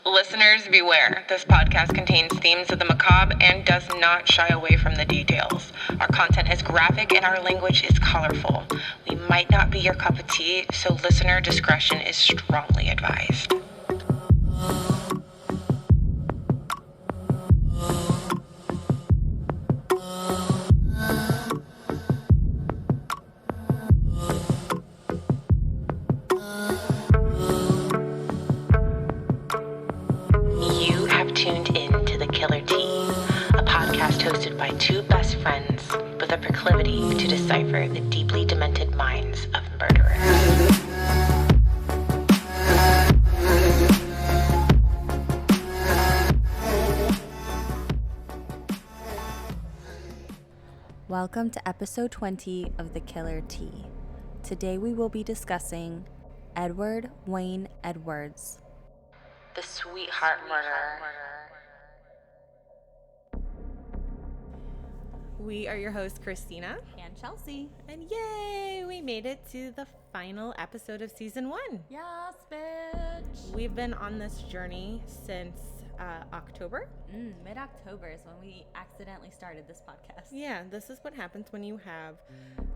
Listeners, beware. This podcast contains themes of the macabre and does not shy away from the details. Our content is graphic and our language is colorful. We might not be your cup of tea, so listener discretion is strongly advised. Tuned in to The Killer Tea, a podcast hosted by two best friends with a proclivity to decipher the deeply demented minds of murderers. Welcome to episode 20 of The Killer Tea. Today we will be discussing Edward Wayne Edwards, the Sweetheart Murder. We are your hosts, Christina and Chelsea. And yay, we made it to the final episode of season 1. Yes, bitch. We've been on this journey since October. Mid-October is when we accidentally started this podcast. Yeah, this is what happens when you have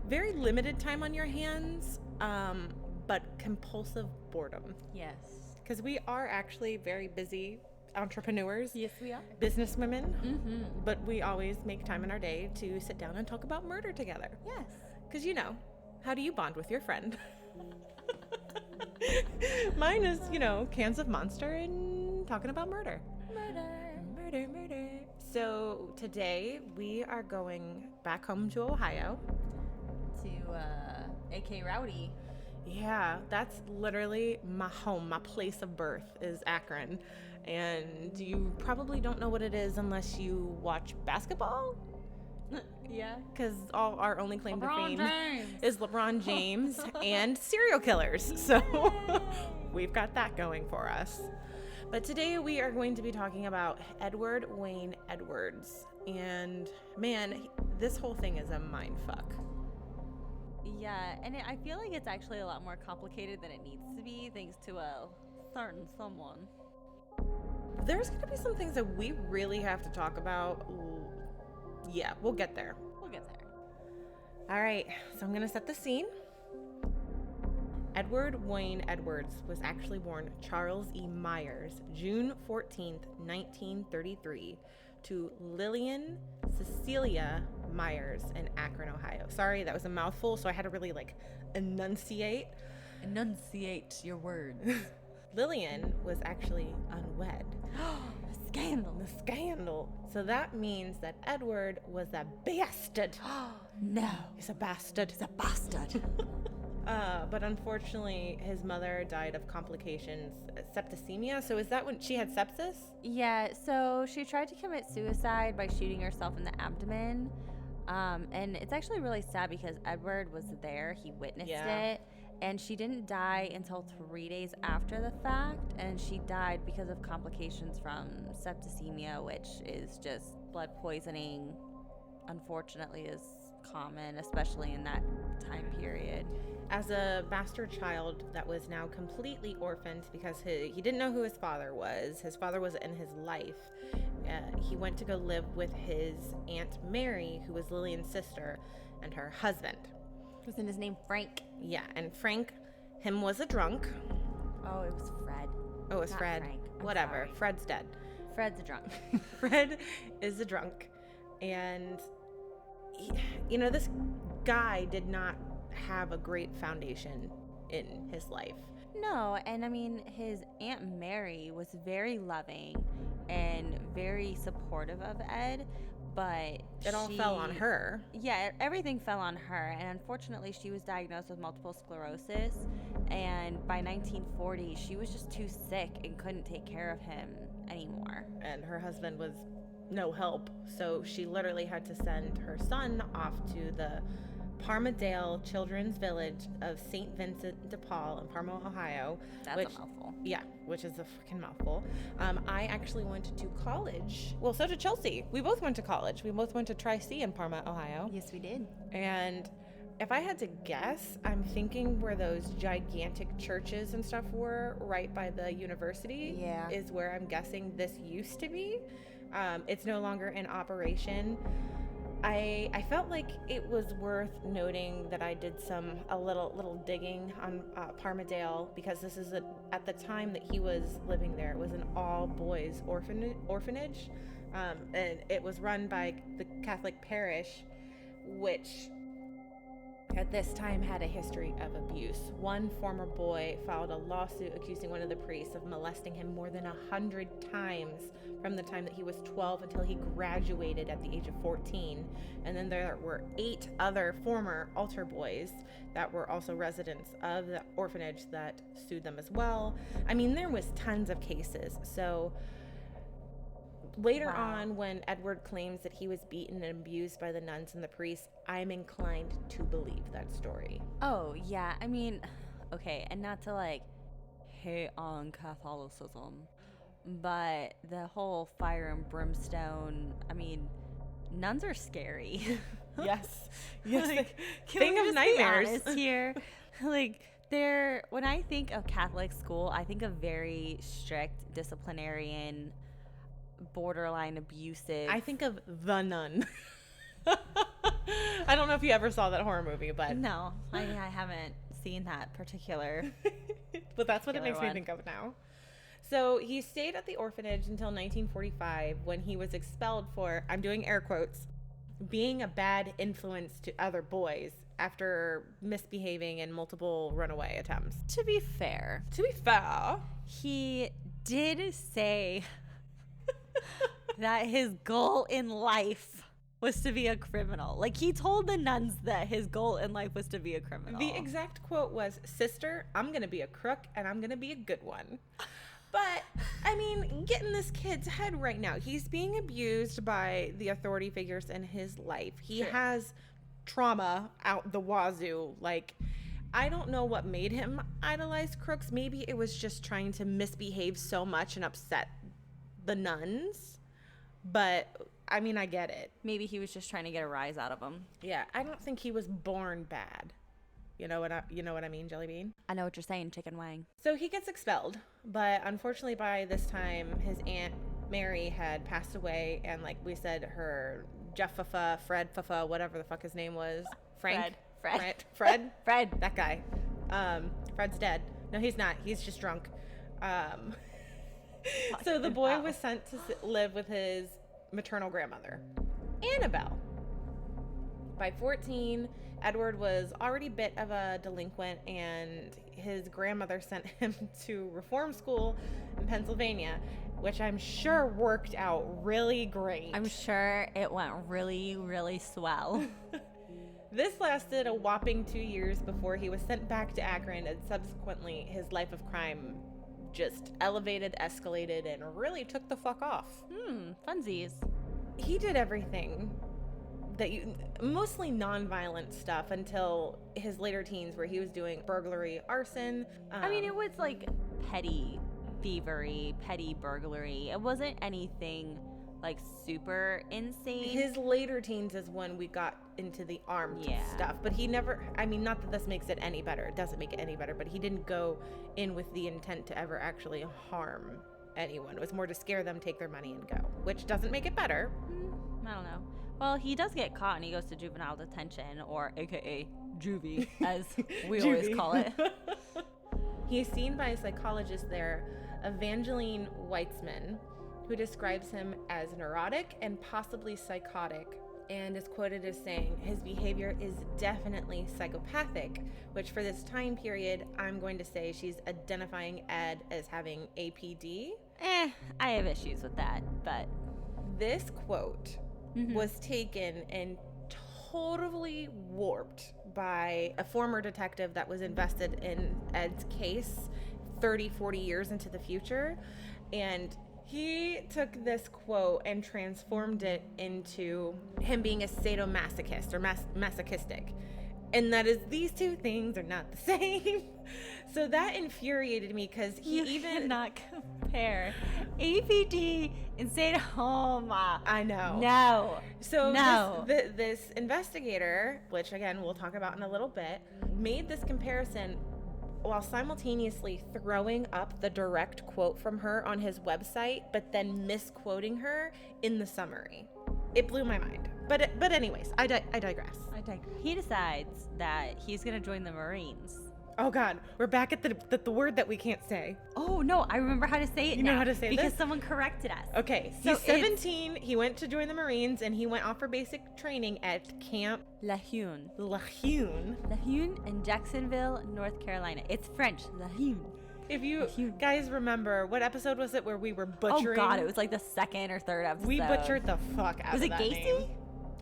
very limited time on your hands, but compulsive boredom. Yes. Because we are actually very busy entrepreneurs. Yes, we are. Businesswomen. Mm-hmm. But we always make time in our day to sit down and talk about murder together. Yes. Because, how do you bond with your friend? Mine is, cans of Monster and talking about murder. Murder. So today we are going back home to Ohio. To AK Rowdy. Yeah, that's literally my home. My place of birth is Akron. And you probably don't know what it is unless you watch basketball. Yeah. Because our only claim to fame James. is LeBron James and serial killers. So we've got that going for us. But today we are going to be talking about Edward Wayne Edwards. And man, this whole thing is a mind fuck. Yeah, and I feel like it's actually a lot more complicated than it needs to be, thanks to a certain someone. There's going to be some things that we really have to talk about. Yeah, we'll get there. All right, so I'm going to set the scene. Edward Wayne Edwards was actually born Charles E. Myers, June 14th, 1933, to Lillian Cecilia Myers in Akron, Ohio. Sorry, that was a mouthful, so I had to really enunciate. Enunciate your words. Lillian was actually unwed. The Scandal. So that means that Edward was a bastard. No. He's a bastard. But unfortunately, his mother died of complications, septicemia. So is that when she had sepsis? Yeah, so she tried to commit suicide by shooting herself in the abdomen. And it's actually really sad because Edward was there. He witnessed it. And she didn't die until 3 days after the fact. And she died because of complications from septicemia, which is just blood poisoning, unfortunately, is common, especially in that time period. As a bastard child that was now completely orphaned because he didn't know who his father was. His father was in his life. He went to go live with his Aunt Mary, who was Lillian's sister, and her husband. Wasn't his name Frank? Yeah, and Frank, him was a drunk. Oh, it was Fred. Oh, it was Not Fred. Frank. I'm Whatever. sorry. Fred's dead. Fred's a drunk. Fred is a drunk. And, this guy did not have a great foundation in his life. No, and I mean, his Aunt Mary was very loving and very supportive of Ed, but it all fell on her. Yeah, everything fell on her, and unfortunately she was diagnosed with multiple sclerosis, and by 1940 she was just too sick and couldn't take care of him anymore. And her husband was no help, so she literally had to send her son off to the Parmadale Children's Village of St. Vincent de Paul in Parma, Ohio. That's a mouthful. Yeah, which is a freaking mouthful. I actually went to college. Well, so did Chelsea. We both went to college. We both went to Tri-C in Parma, Ohio. Yes, we did. And If I had to guess, I'm thinking where those gigantic churches and stuff were, right by the university, Yeah. is where I'm guessing this used to be. It's no longer in operation. I felt like it was worth noting that I did a little digging on Parmadale, because this is at the time that he was living there, it was an all boys orphanage, and it was run by the Catholic parish, which at this time had a history of abuse. One former boy filed a lawsuit accusing one of the priests of molesting him more than 100 times from the time that he was 12 until he graduated at the age of 14. And then there were 8 other former altar boys that were also residents of the orphanage that sued them as well. I mean, there was tons of cases. So later on, when Edward claims that he was beaten and abused by the nuns and the priests, I'm inclined to believe that story. Oh, yeah. I mean, okay, and not to like hate on Catholicism, but the whole fire and brimstone, I mean, nuns are scary. Yes. Yes. Like, Thing of nightmares. Be honest here? Like, when I think of Catholic school, I think of very strict, disciplinarian, borderline abusive. I think of The Nun. I don't know if you ever saw that horror movie, but No, I haven't seen that particular. but that's what it makes me one. think of now. So he stayed at the orphanage until 1945, when he was expelled for, I'm doing air quotes, being a bad influence to other boys after misbehaving in multiple runaway attempts. To be fair, He he did say that his goal in life was to be a criminal. Like, he told the nuns that his goal in life was to be a criminal. The exact quote was, "Sister, I'm going to be a crook and I'm going to be a good one." But, I mean, get in this kid's head right now. He's being abused by the authority figures in his life. He has trauma out the wazoo. Like, I don't know what made him idolize crooks. Maybe it was just trying to misbehave so much and upset the nuns. But, I mean, I get it. Maybe he was just trying to get a rise out of him. Yeah, I don't think he was born bad. You know what I mean, Jelly Bean? I know what you're saying, Chicken Wang. So he gets expelled, but unfortunately by this time his Aunt Mary had passed away, and like we said, her Fred Fuffa, whatever the fuck his name was, Fred, that guy. Fred's dead. No, he's not. He's just drunk. So the boy was sent to live with his maternal grandmother, Annabelle. By 14, Edward was already a bit of a delinquent, and his grandmother sent him to reform school in Pennsylvania, which I'm sure worked out really great. I'm sure it went really, really swell. This lasted a whopping 2 years before he was sent back to Akron, and subsequently his life of crime just elevated, escalated, and really took the fuck off. Funsies. He did everything mostly non-violent stuff until his later teens, where he was doing burglary, arson. I mean, it was like petty thievery, petty burglary. It wasn't anything like super insane. His later teens is when we got into the armed stuff, but he never, I mean, not that this makes it any better, it doesn't make it any better, but he didn't go in with the intent to ever actually harm anyone. It was more to scare them, take their money, and go, which doesn't make it better. I don't know. Well, he does get caught and he goes to juvenile detention, or AKA juvie, as we always call it. He's seen by a psychologist there, Evangeline Weitzman, who describes him as neurotic and possibly psychotic, and is quoted as saying his behavior is definitely psychopathic, which for this time period, I'm going to say she's identifying Ed as having APD. I have issues with that, but this quote was taken and totally warped by a former detective that was invested in Ed's case 30, 40 years into the future. And he took this quote and transformed it into him being a sadomasochist or masochistic. And that is, these two things are not the same. So that infuriated me because he cannot compare APD and stay home. I know. No. So no. This investigator, which again we'll talk about in a little bit, made this comparison while simultaneously throwing up the direct quote from her on his website, but then misquoting her in the summary. It blew my mind. But anyways, I digress. He decides that he's going to join the Marines. Oh God, we're back at the word that we can't say. Oh no, I remember how to say it now. You know how to say because this? Someone corrected us. Okay, so he's 17. He went to join the Marines, and he went off for basic training at Camp La Hune. La Hune. La Hune in Jacksonville, North Carolina. It's French. La Hune. If you guys remember, what episode was it where we were butchering? Oh God, it was like the second or third episode. We butchered the fuck out of that name. Was it Gacy?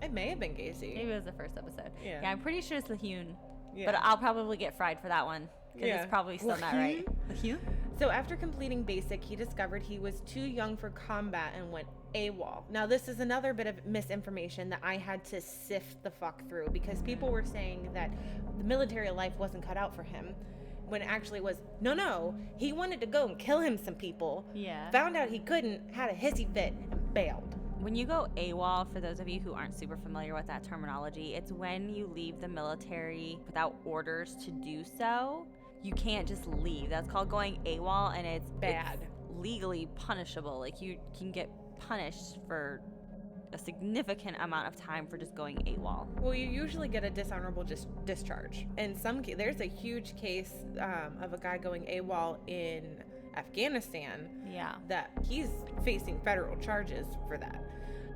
It may have been Gacy. Maybe it was the first episode. Yeah, I'm pretty sure it's La Hune. Yeah. But I'll probably get fried for that one because it's probably still not right. La Hune? So after completing basic, he discovered he was too young for combat and went AWOL. Now this is another bit of misinformation that I had to sift the fuck through, because people were saying that the military life wasn't cut out for him, when it actually was, no, he wanted to go and kill him some people. Yeah. Found out he couldn't, had a hissy fit, and bailed. When you go AWOL, for those of you who aren't super familiar with that terminology, it's when you leave the military without orders to do so. You can't just leave. That's called going AWOL, and it's bad. It's legally punishable. Like, you can get punished for a significant amount of time for just going AWOL. Well, you usually get a dishonorable discharge. And there's a huge case of a guy going AWOL in Afghanistan. Yeah. That he's facing federal charges for that.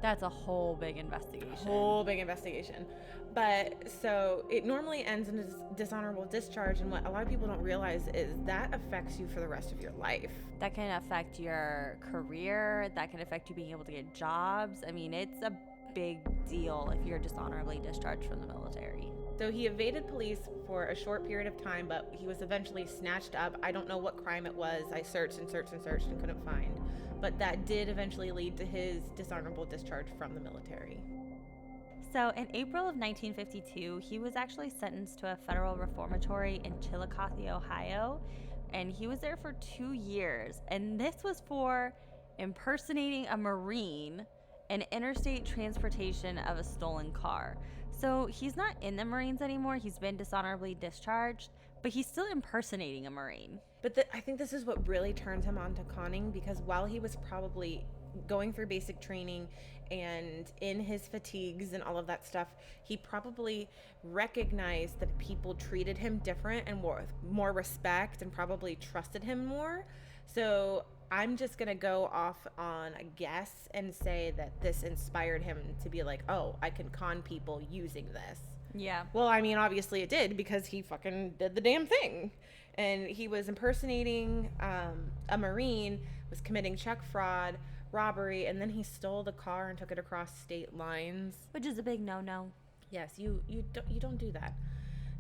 That's a whole big investigation. But so it normally ends in a dishonorable discharge, and what a lot of people don't realize is that affects you for the rest of your life. That can affect your career. That can affect you being able to get jobs. I mean, it's a big deal if you're dishonorably discharged from the military. So he evaded police for a short period of time, but he was eventually snatched up. I don't know what crime it was. I searched and couldn't find. But that did eventually lead to his dishonorable discharge from the military. So in April of 1952, he was actually sentenced to a federal reformatory in Chillicothe, Ohio, and he was there for 2 years. And this was for impersonating a Marine and interstate transportation of a stolen car. So he's not in the Marines anymore. He's been dishonorably discharged, but he's still impersonating a Marine. But I think this is what really turned him on to conning, because while he was probably going through basic training and in his fatigues and all of that stuff, he probably recognized that people treated him different and more respect and probably trusted him more. So I'm just going to go off on a guess and say that this inspired him to be like, oh, I can con people using this. Yeah. Well, I mean, obviously it did, because he fucking did the damn thing. And he was impersonating a Marine, was committing check fraud, robbery, and then he stole the car and took it across state lines. Which is a big no-no. Yes, you don't do that.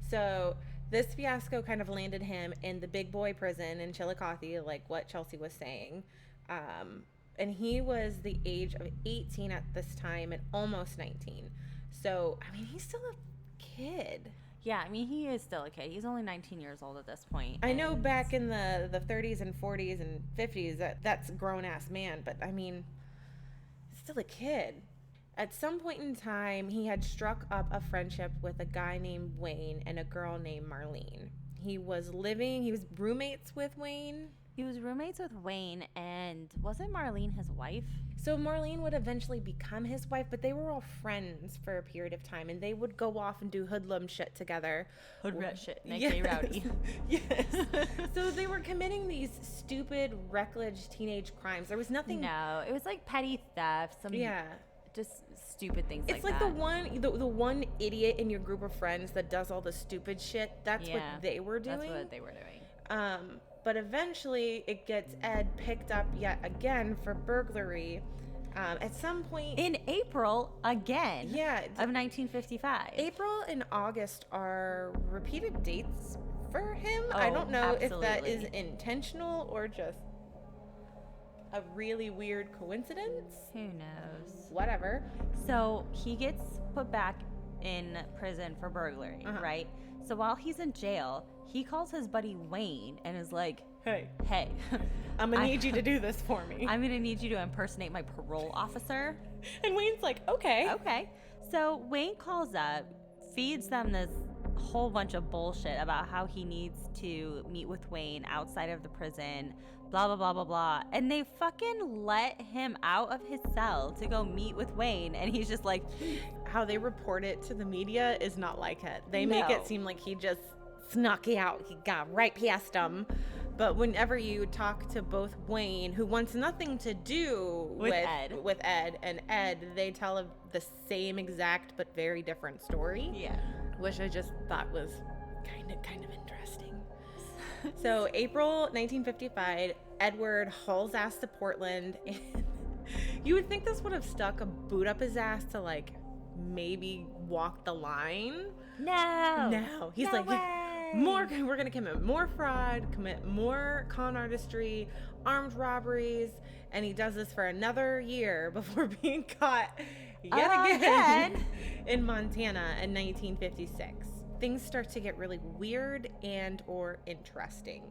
So this fiasco kind of landed him in the big boy prison in Chillicothe, like what Chelsea was saying. And he was the age of 18 at this time and almost 19. So, I mean, he's still a kid. Yeah, I mean, he is still a kid. He's only 19 years old at this point. I know back in the 30s and 40s and 50s, that's a grown-ass man, but I mean, still a kid. At some point in time, he had struck up a friendship with a guy named Wayne and a girl named Marlene. He was roommates with Wayne. He was roommates with Wayne, and wasn't Marlene his wife? So Marlene would eventually become his wife, but they were all friends for a period of time, and they would go off and do hoodlum shit together. Hoodrat shit, aka rowdy. Yes. So they were committing these stupid, reckless teenage crimes. There was nothing. No, it was like petty theft. Just stupid things it's like that. It's like the one idiot in your group of friends that does all the stupid shit. That's what they were doing. That's what they were doing. But eventually it gets Ed picked up yet again for burglary. At some point in April again. Yeah. Of 1955. April and August are repeated dates for him. Oh, I don't know absolutely. if that is intentional or just a really weird coincidence. Who knows? Whatever. So he gets put back in prison for burglary, right? So while he's in jail, he calls his buddy Wayne and is like, hey, I'm gonna need you to do this for me. I'm gonna need you to impersonate my parole officer. And Wayne's like, okay. So Wayne calls up, feeds them this whole bunch of bullshit about how he needs to meet with Wayne outside of the prison, blah, blah, blah, blah, blah. And they fucking let him out of his cell to go meet with Wayne. And he's just like... How they report it to the media is not like it. They make it seem like he just snuck out. He got right past them. But whenever you talk to both Wayne, who wants nothing to do with Ed, and Ed, they tell the same exact but very different story. Yeah. Which I just thought was kind of interesting. So April 1955, Edward hauls ass to Portland. And you would think this would have stuck a boot up his ass to like maybe walk the line. No. He's like, we're going to commit more fraud, commit more con artistry, armed robberies. And he does this for another year before being caught yet again in Montana in 1956. Things start to get really weird and or interesting.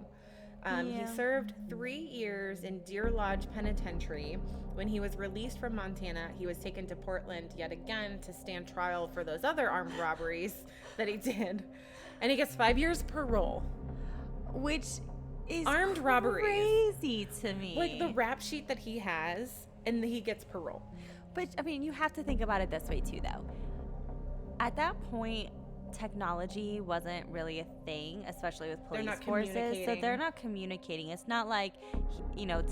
He served 3 years in Deer Lodge Penitentiary. When he was released from Montana, he was taken to Portland yet again to stand trial for those other armed robberies that he did. And he gets 5 years parole. Which is armed robberies. Crazy to me. Like the rap sheet that he has, and he gets parole. But, I mean, you have to think about it this way, too, though. At that point, technology wasn't really a thing, especially with police forces. So they're not communicating. It's not like,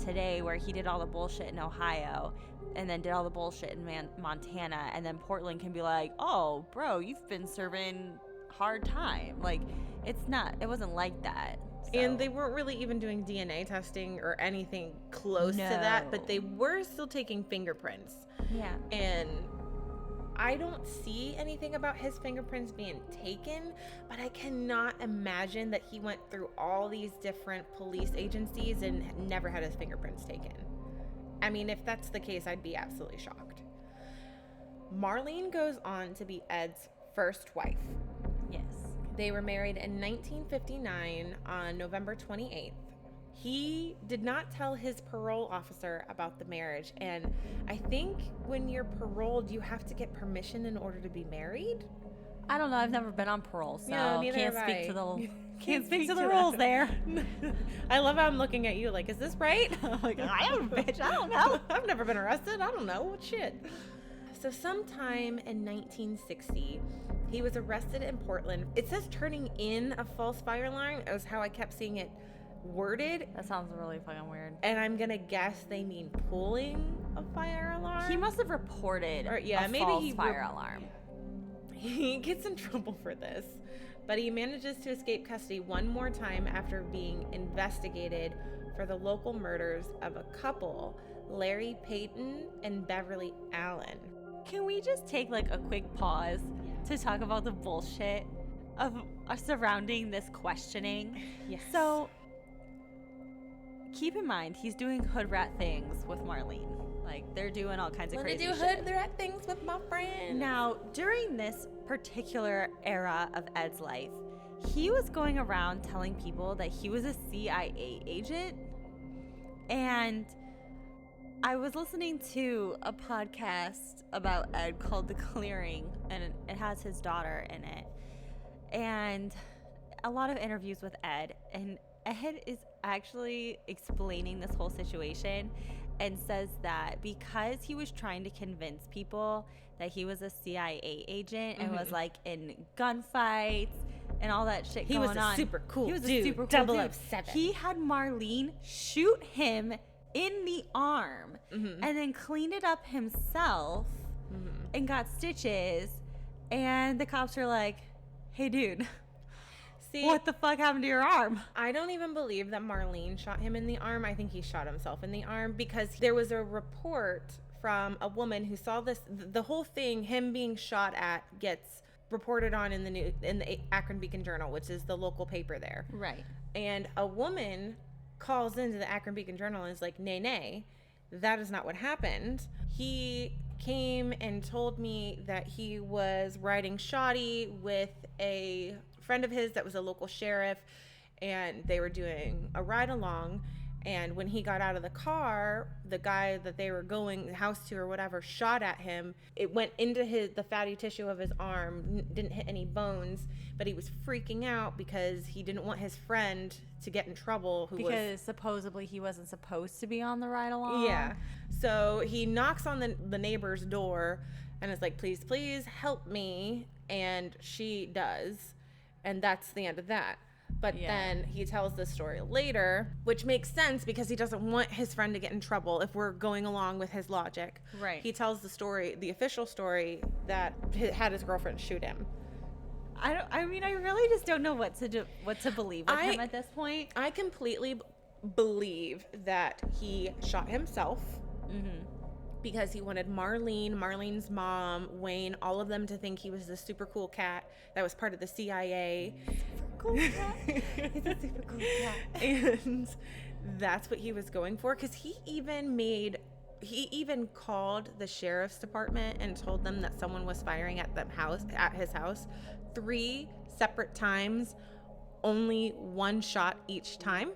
today where he did all the bullshit in Ohio and then did all the bullshit in Montana, and then Portland can be like, oh, bro, you've been serving hard time. Like, it wasn't like that. So. And they weren't really even doing DNA testing or anything close to that, but they were still taking fingerprints. Yeah. And I don't see anything about his fingerprints being taken, but I cannot imagine that he went through all these different police agencies and never had his fingerprints taken. I mean, if that's the case, I'd be absolutely shocked. Marlene goes on to be Ed's first wife. Yes. They were married in 1959 on November 28th. He did not tell his parole officer about the marriage, and I think when you're paroled, you have to get permission in order to be married. I don't know. I've never been on parole, so can't speak to the rules there. I love how I'm looking at you like, is this right? I'm like, I am a bitch. I don't know. I've never been arrested. I don't know. Shit. So sometime in 1960, he was arrested in Portland. It says turning in a false fire alarm. It was how I kept seeing it worded. That sounds really fucking weird. And I'm gonna guess they mean pulling a fire alarm. He must have reported a false fire alarm. He gets in trouble for this, but he manages to escape custody one more time after being investigated for the local murders of a couple, Larry Payton and Beverly Allen. Can we just take like a quick pause to talk about the bullshit of surrounding this questioning? Yes. So keep in mind, he's doing hood rat things with Marlene. Like, they're doing all kinds of crazy shit. Hood rat things with my friend. Now, during this particular era of Ed's life, he was going around telling people that he was a CIA agent. And I was listening to a podcast about Ed called The Clearing, and it has his daughter in it. And a lot of interviews with Ed, and Ed is actually explaining this whole situation and says that because he was trying to convince people that he was a CIA agent and was like in gunfights and all that shit going on. He was a super cool dude. 007. He had Marlene shoot him in the arm and then cleaned it up himself and got stitches. And the cops were like, hey, dude. What the fuck happened to your arm? I don't even believe that Marlene shot him in the arm. I think he shot himself in the arm because there was a report from a woman who saw this. The whole thing, him being shot at, gets reported on in the Akron Beacon Journal, which is the local paper there. Right. And a woman calls into the Akron Beacon Journal and is like, nay, that is not what happened. He came and told me that he was riding shoddy with a friend of his that was a local sheriff, and they were doing a ride along. And when he got out of the car, the guy that they were going the house to or whatever shot at him. It went into the fatty tissue of his arm, didn't hit any bones, but he was freaking out because he didn't want his friend to get in trouble. Because supposedly he wasn't supposed to be on the ride along. Yeah. So he knocks on the neighbor's door and is like, please, please help me. And she does. And that's the end of that. But then he tells this story later, which makes sense because he doesn't want his friend to get in trouble if we're going along with his logic. Right. He tells the story, the official story, that had his girlfriend shoot him. I really just don't know what to believe with him at this point. I completely believe that he shot himself. Mm-hmm. Because he wanted Marlene's mom, Wayne, all of them to think he was the super cool cat that was part of the CIA. Cool cat. He's a super cool cat. And that's what he was going for. Because he even called the sheriff's department and told them that someone was firing at his house 3 separate times, only 1 shot each time.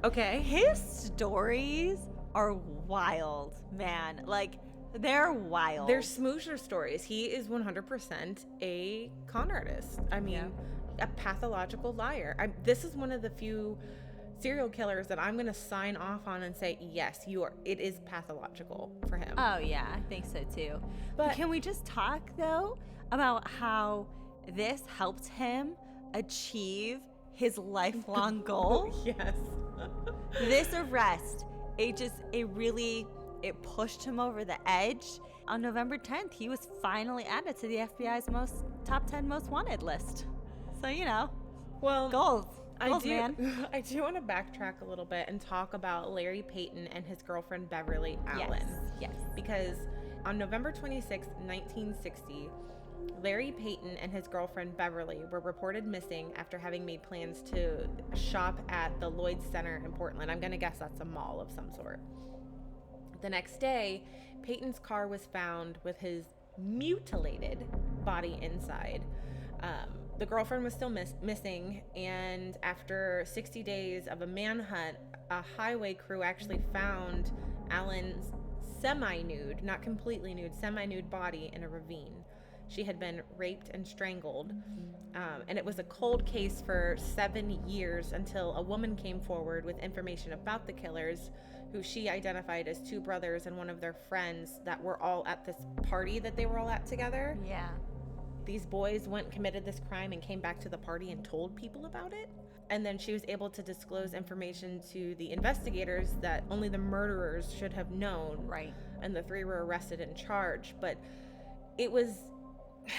Okay. His stories are wild, man. Like, they're wild. They're smoosher stories. He is 100% a con artist. I mean, a pathological liar. This is one of the few serial killers that I'm going to sign off on and say, yes, it is pathological for him. Oh, yeah, I think so too. But can we just talk, though, about how this helped him achieve his lifelong goal? Yes. This arrest, it pushed him over the edge. On November 10th, he was finally added to the FBI's top 10 most wanted list. So, well, goals, man. I do want to backtrack a little bit and talk about Larry Payton and his girlfriend Beverly Allen. Yes. Because on November 26, 1960, Larry Payton and his girlfriend Beverly were reported missing after having made plans to shop at the Lloyd's Center in Portland. I'm going to guess that's a mall of some sort. The next day, Payton's car was found with his mutilated body inside. The girlfriend was still missing, and after 60 days of a manhunt, a highway crew actually found Allen's semi-nude, not completely nude, semi-nude body in a ravine. She had been raped and strangled, and it was a cold case for 7 years until a woman came forward with information about the killers, who she identified as 2 brothers and one of their friends that were all at this party that they were all at together. Yeah. These boys went and committed this crime and came back to the party and told people about it. And then she was able to disclose information to the investigators that only the murderers should have known. Right. And the 3 were arrested and charged. But it was,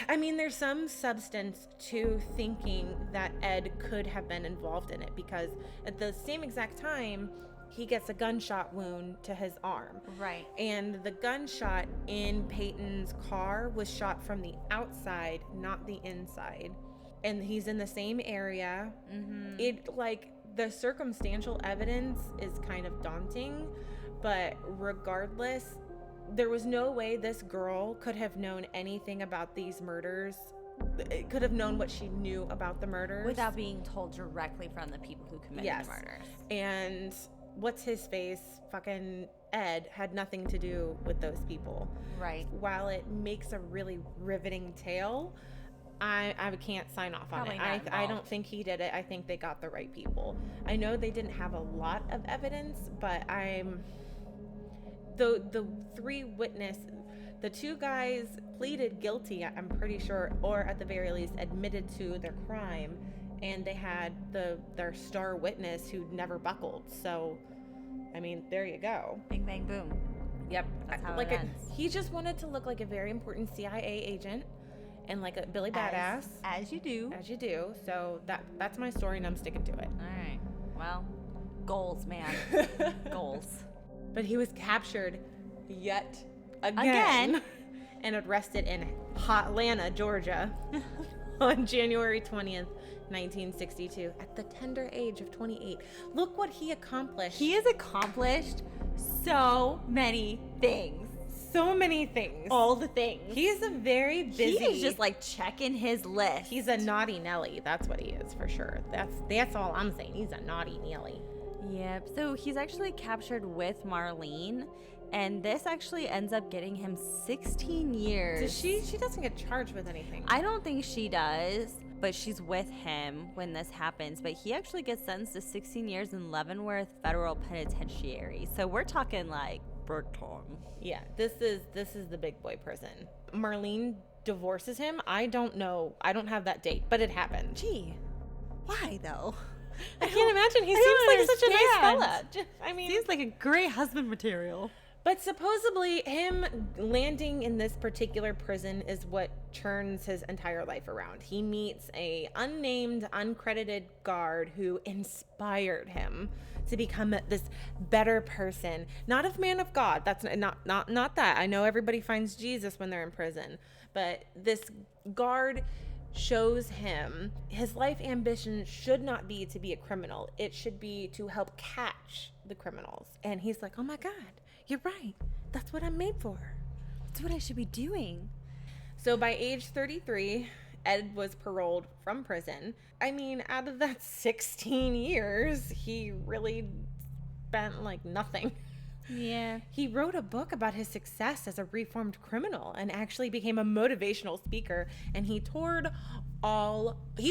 there's some substance to thinking that Ed could have been involved in it, because at the same exact time, he gets a gunshot wound to his arm. Right. And the gunshot in Payton's car was shot from the outside, not the inside. And he's in the same area. Mm-hmm. The circumstantial evidence is kind of daunting, but regardless, there was no way this girl could have known anything about these murders. It could have known what she knew about the murders without being told directly from the people who committed the murders. And what's his face, fucking Ed, had nothing to do with those people. Right. While it makes a really riveting tale, I can't sign off on it. I don't think he did it. I think they got the right people. I know they didn't have a lot of evidence, but the 3 the 2 guys pleaded guilty, I'm pretty sure, or at the very least admitted to their crime. And they had their star witness who never buckled. So, there you go. Bing, bang, boom. Yep. That's how it ends. He just wanted to look like a very important CIA agent and like a Billy Badass. As you do. As you do. So that's my story, and I'm sticking to it. All right. Well, goals, man. Goals. But he was captured yet again. And arrested in Hotlanta, Georgia on January 20th. 1962, at the tender age of 28. Look what he accomplished. He has accomplished so many things. so many things. All the things. He's a very busy. He is just like checking his list. He's a naughty Nelly. That's what he is for sure. That's all I'm saying. He's a naughty Nelly. Yep. So he's actually captured with Marlene, and this actually ends up getting him 16 years. Does she doesn't get charged with anything. I don't think she does, but she's with him when this happens. But he actually gets sentenced to 16 years in Leavenworth Federal Penitentiary. So we're talking like big time. Yeah, this is the big boy prison. Marlene divorces him. I don't know. I don't have that date, but it happened. Gee, why though? I can't imagine. He seems like such a nice fella. I mean, seems like a great husband material. But supposedly him landing in this particular prison is what turns his entire life around. He meets a unnamed, uncredited guard who inspired him to become this better person. Not a man of God. That's not that. I know everybody finds Jesus when they're in prison. But this guard shows him his life ambition should not be to be a criminal. It should be to help catch the criminals. And he's like, oh my God. You're right. That's what I'm made for. That's what I should be doing. So by age 33, Ed was paroled from prison. I mean, out of that 16 years, he really spent like nothing. Yeah. He wrote a book about his success as a reformed criminal and actually became a motivational speaker. And he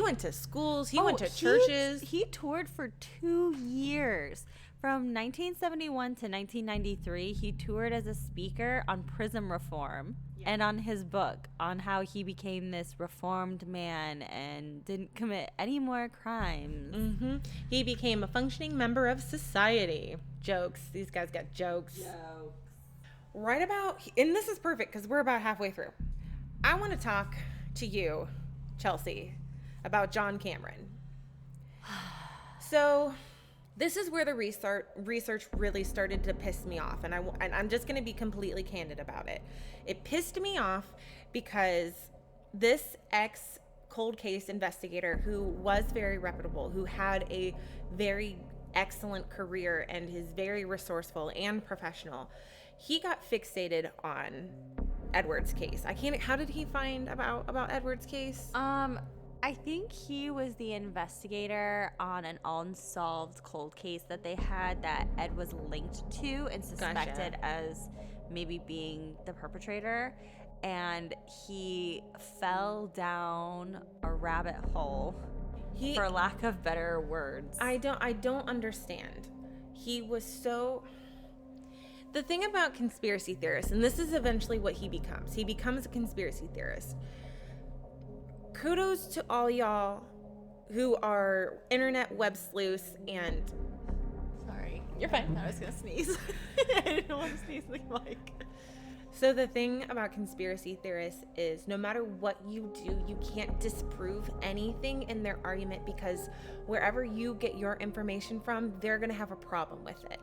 went to schools, he went to churches. He toured for 2 years. From 1971 to 1993, he toured as a speaker on prison reform and on his book on how he became this reformed man and didn't commit any more crimes. Mm-hmm. He became a functioning member of society. Jokes. These guys got jokes. Right about, and this is perfect because we're about halfway through. I want to talk to you, Chelsea, about John Cameron. So this is where the research really started to piss me off, and I'm just going to be completely candid about it. It pissed me off because this ex-cold case investigator who was very reputable, who had a very excellent career and is very resourceful and professional, he got fixated on Edward's case. How did he find about Edward's case? I think he was the investigator on an unsolved cold case that they had that Ed was linked to and suspected as maybe being the perpetrator. And he fell down a rabbit hole, for lack of better words. I don't understand. He was so... The thing about conspiracy theorists, and this is eventually what he becomes a conspiracy theorist. Kudos to all y'all who are internet web sleuths and... Sorry. You're fine. I was going to sneeze. I didn't want to sneeze in the mic. So the thing about conspiracy theorists is no matter what you do, you can't disprove anything in their argument because wherever you get your information from, they're going to have a problem with it.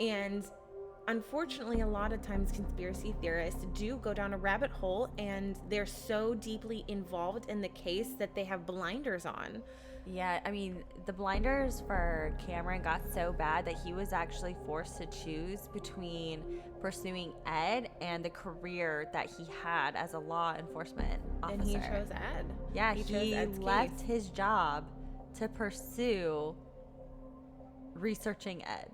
And unfortunately, a lot of times conspiracy theorists do go down a rabbit hole and they're so deeply involved in the case that they have blinders on. Yeah, I mean, the blinders for Cameron got so bad that he was actually forced to choose between pursuing Ed and the career that he had as a law enforcement officer. And he chose Ed. Yeah, he left his job to pursue researching Ed.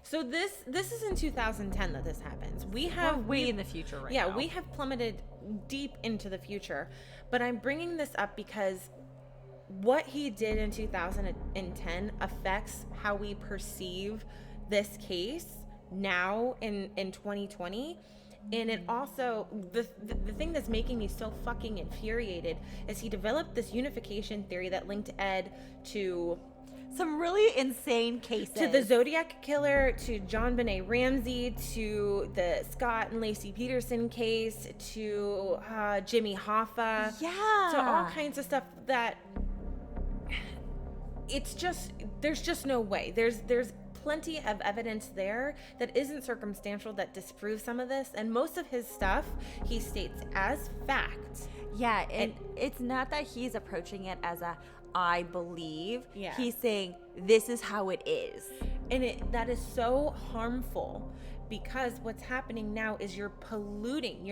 So this is in 2010 that this happens. We're way in the future right now. Yeah, we have plummeted deep into the future. But I'm bringing this up because what he did in 2010 affects how we perceive this case now in 2020. And it also, the thing that's making me so fucking infuriated is he developed this unification theory that linked Ed to some really insane cases. To the Zodiac killer, to JonBenet Ramsey, to the Scott and Lacey Peterson case, to Jimmy Hoffa. Yeah. To all kinds of stuff that it's just, there's just no way. There's plenty of evidence there that isn't circumstantial that disproves some of this. And most of his stuff he states as fact. Yeah, and it's not that he's approaching it as a I believe. Yeah. He's saying this is how it is. And that is so harmful because what's happening now is you're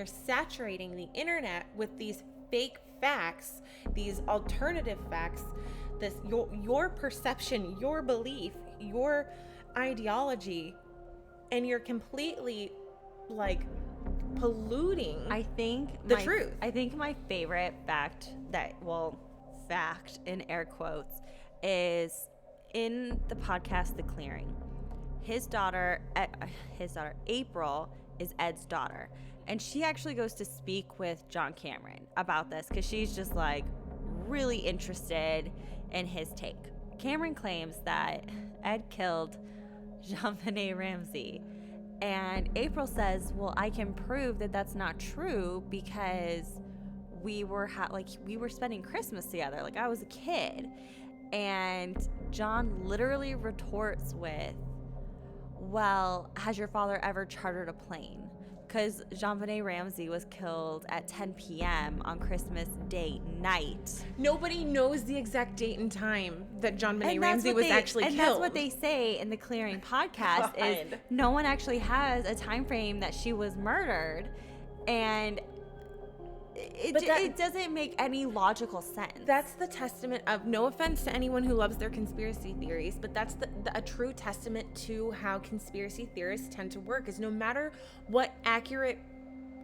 saturating the internet with these fake facts, these alternative facts, this your perception, your belief, your ideology, and you're completely like polluting the truth. I think my favorite fact in air quotes is in the podcast The Clearing. His daughter April is Ed's daughter, and she actually goes to speak with John Cameron about this because she's just like really interested in his take. Cameron claims that Ed killed JonBenet Ramsey, and April says, well, I can prove that that's not true because we were spending Christmas together, like I was a kid. And John literally retorts with, well, has your father ever chartered a plane? Because JonBenet Ramsey was killed at 10 p.m. on Christmas Day night. Nobody knows the exact date and time that JonBenet Ramsey was actually killed. And that's what they say in the Clearing podcast is no one actually has a time frame that she was murdered. And it doesn't make any logical sense. That's the testament of, no offense to anyone who loves their conspiracy theories, but that's a true testament to how conspiracy theorists tend to work, is no matter what accurate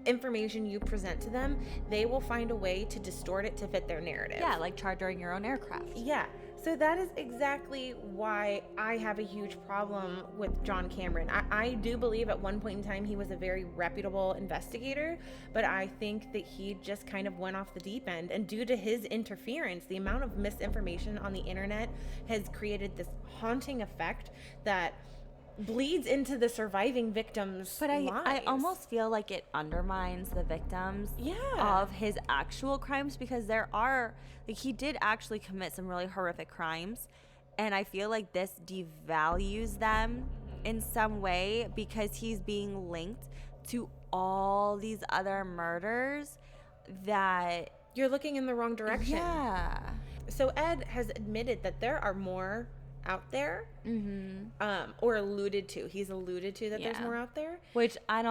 information you present to them, they will find a way to distort it to fit their narrative. Yeah, like chartering your own aircraft. Yeah. So that is exactly why I have a huge problem with John Cameron. I do believe at one point in time he was a very reputable investigator, but I think that he just kind of went off the deep end. And due to his interference, the amount of misinformation on the internet has created this haunting effect that bleeds into the surviving victims' lives. I almost feel like it undermines the victims of his actual crimes, because he did actually commit some really horrific crimes, and I feel like this devalues them in some way because he's being linked to all these other murders that... You're looking in the wrong direction. Yeah. So Ed has admitted that there are more out there, or alluded to. He's alluded to that there's more out there, which I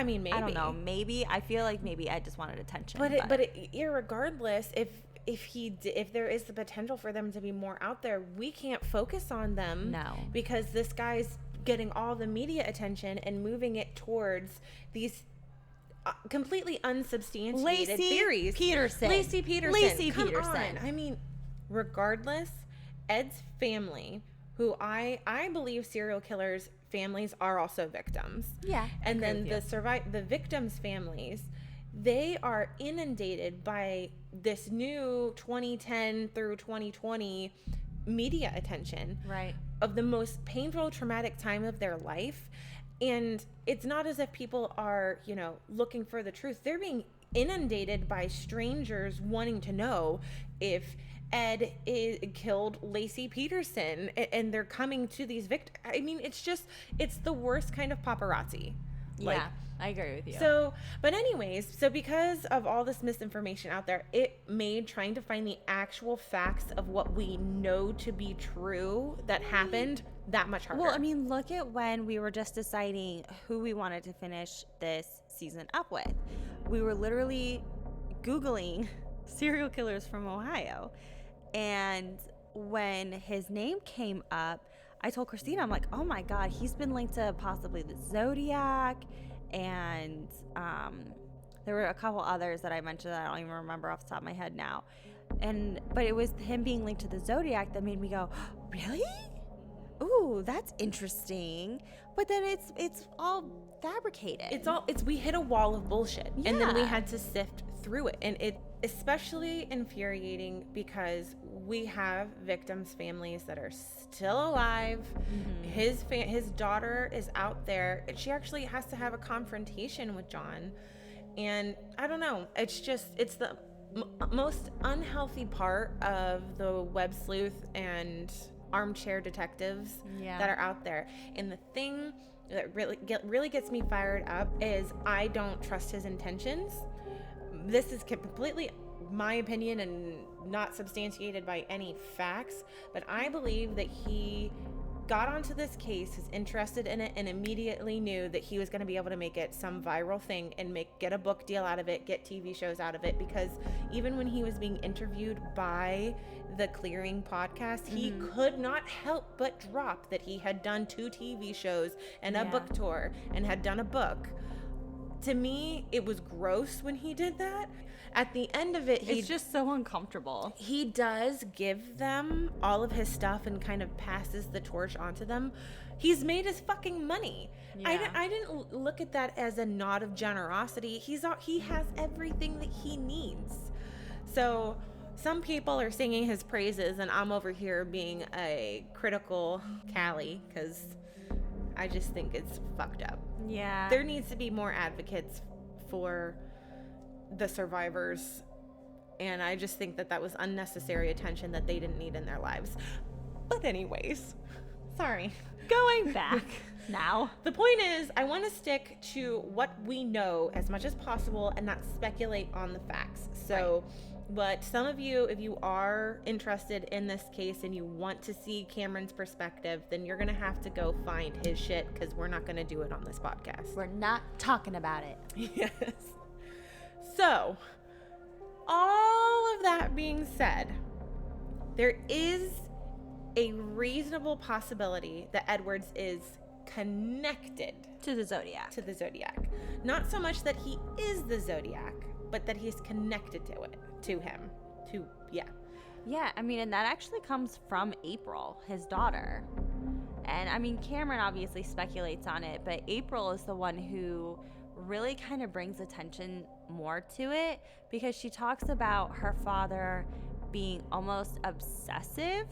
mean, maybe. I don't know. Maybe I feel like maybe Ed just wanted attention. But irregardless, if there is the potential for them to be more out there, we can't focus on them. No, because this guy's getting all the media attention and moving it towards these completely unsubstantiated theories. Lacey Peterson. Come on. I mean, regardless, Ed's family, who I believe serial killers' families are also victims. Yeah. And then the victims' families, they are inundated by this new 2010 through 2020 media attention. Right. Of the most painful, traumatic time of their life. And it's not as if people are, looking for the truth. They're being inundated by strangers wanting to know if Ed killed Lacey Peterson, and they're coming to these victims. I mean, it's the worst kind of paparazzi. Yeah, I agree with you. So, but anyways, because of all this misinformation out there, it made trying to find the actual facts of what we know to be true that happened that much harder. Well, I mean, look at when we were just deciding who we wanted to finish this season up with. We were literally Googling serial killers from Ohio. And when his name came up, I told Christina, I'm like, oh my God, he's been linked to possibly the Zodiac. And there were a couple others that I mentioned that I don't even remember off the top of my head now. But it was him being linked to the Zodiac that made me go, really? Ooh, that's interesting. But then it's all fabricated. We hit a wall of bullshit. Yeah. And then we had to sift through it. And it's especially infuriating because we have victims' families that are still alive. Mm-hmm. His daughter is out there, and she actually has to have a confrontation with John. And I don't know. It's the most unhealthy part of the web sleuth and armchair detectives that are out there. And the thing that really gets me fired up is I don't trust his intentions. This is completely my opinion and not substantiated by any facts, but I believe that he got onto this case, was interested in it, and immediately knew that he was going to be able to make it some viral thing and get a book deal out of it, get TV shows out of it, because even when he was being interviewed by the Clearing podcast, he could not help but drop that he had done 2 TV shows and a book tour and had done a book. To me, it was gross when he did that. At the end of it, it's just so uncomfortable. He does give them all of his stuff and kind of passes the torch onto them. He's made his fucking money. Yeah. I didn't look at that as a nod of generosity. He has everything that he needs. So some people are singing his praises, and I'm over here being a critical Callie because I just think it's fucked up. Yeah. There needs to be more advocates for the survivors, and I just think that was unnecessary attention that they didn't need in their lives. But anyways, sorry. Going back now. The point is, I want to stick to what we know as much as possible and not speculate on the facts. So, but some of you, if you are interested in this case and you want to see Cameron's perspective, then you're going to have to go find his shit, because we're not going to do it on this podcast. We're not talking about it. Yes. So, all of that being said, there is a reasonable possibility that Edwards is connected to the Zodiac. Not so much that he is the Zodiac, but that he's connected to him. Yeah, I mean, and that actually comes from April, his daughter. And I mean, Cameron obviously speculates on it, but April is the one who really kind of brings attention more to it, because she talks about her father being almost obsessive.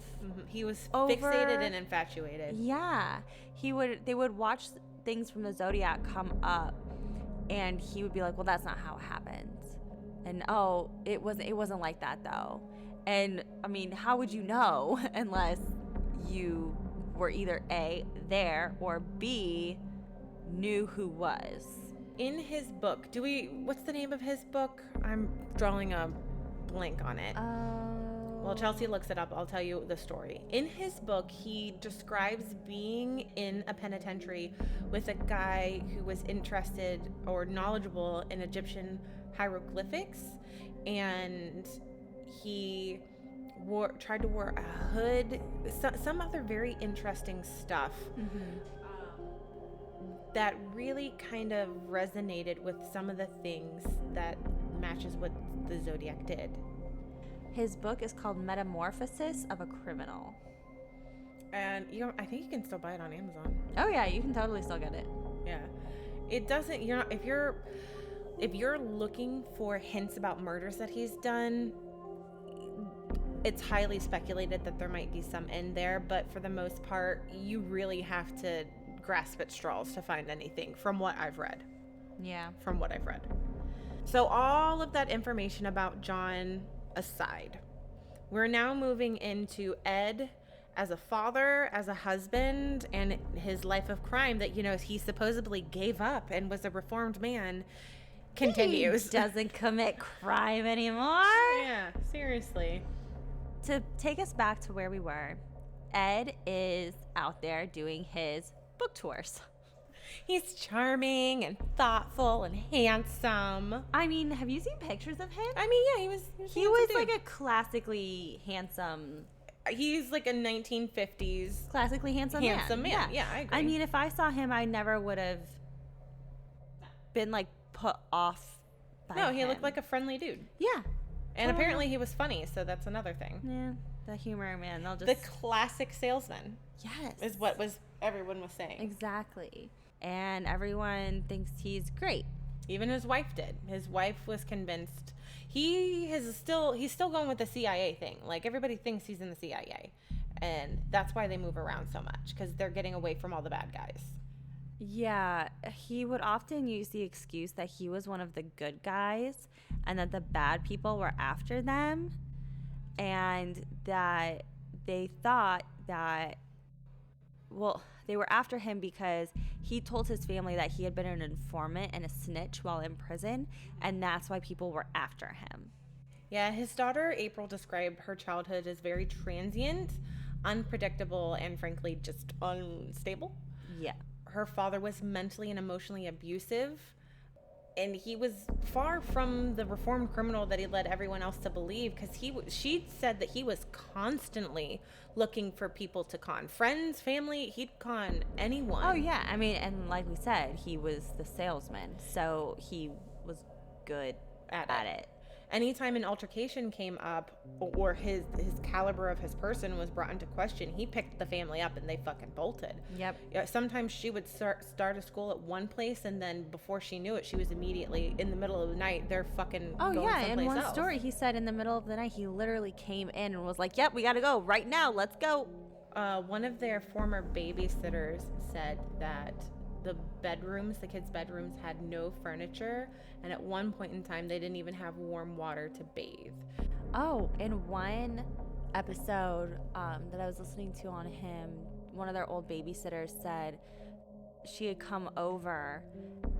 He was fixated and infatuated. Yeah. They would watch things from the Zodiac come up, and he would be like, well, that's not how it happens. And it wasn't like that though. And I mean, how would you know unless you were either A, there, or B, knew who was? In his book, what's the name of his book? I'm drawing a blank on it. While Chelsea looks it up, I'll tell you the story. In his book, he describes being in a penitentiary with a guy who was interested or knowledgeable in Egyptian hieroglyphics, and he tried to wear a hood, some other very interesting stuff. That really kind of resonated with some of the things that matches what the Zodiac did. His book is called Metamorphosis of a Criminal. And I think you can still buy it on Amazon. Oh yeah, you can totally still get it. Yeah. It doesn't, if you're looking for hints about murders that he's done, it's highly speculated that there might be some in there, but for the most part, you really have to grasp at straws to find anything from what I've read. Yeah. So all of that information about John aside, we're now moving into Ed as a father, as a husband, and his life of crime that, he supposedly gave up and was a reformed man continues. He doesn't commit crime anymore. Yeah, seriously. To take us back to where we were, Ed is out there doing his book tours. He's charming and thoughtful and handsome. I mean, have you seen pictures of him? I mean, yeah, he was like a classically handsome. He's like a 1950s classically handsome man. Yeah, I agree. I mean, if I saw him, I never would have been like put off by him. He looked like a friendly dude. Yeah. And apparently he was funny, so that's another thing. Yeah, the humor, man. The classic salesman. Yes. Is what everyone was saying. Exactly. And everyone thinks he's great. Even his wife did. His wife was convinced. He's still going with the CIA thing. Like, everybody thinks he's in the CIA. And that's why they move around so much, because they're getting away from all the bad guys. Yeah, he would often use the excuse that he was one of the good guys and that the bad people were after them, and that they thought that, they were after him because he told his family that he had been an informant and a snitch while in prison, and that's why people were after him. Yeah, his daughter April described her childhood as very transient, unpredictable and frankly just unstable. Yeah. Her father was mentally and emotionally abusive, and he was far from the reformed criminal that he led everyone else to believe, because she said that he was constantly looking for people to con. Friends, family, he'd con anyone. Oh, yeah. I mean, and like we said, he was the salesman, so he was good at it. Anytime an altercation came up or his caliber of his person was brought into question, he picked the family up and they fucking bolted. Yep. Yeah, sometimes she would start a school at one place, and then before she knew it, she was immediately in the middle of the night. They're fucking going someplace in one else. story, he said in the middle of the night, he literally came in and was like, "Yep, we gotta go right now. Let's go." One of their former babysitters said that the kids' bedrooms had no furniture, and at one point in time they didn't even have warm water to bathe. Oh, in one episode that I was listening to on him, one of their old babysitters said she had come over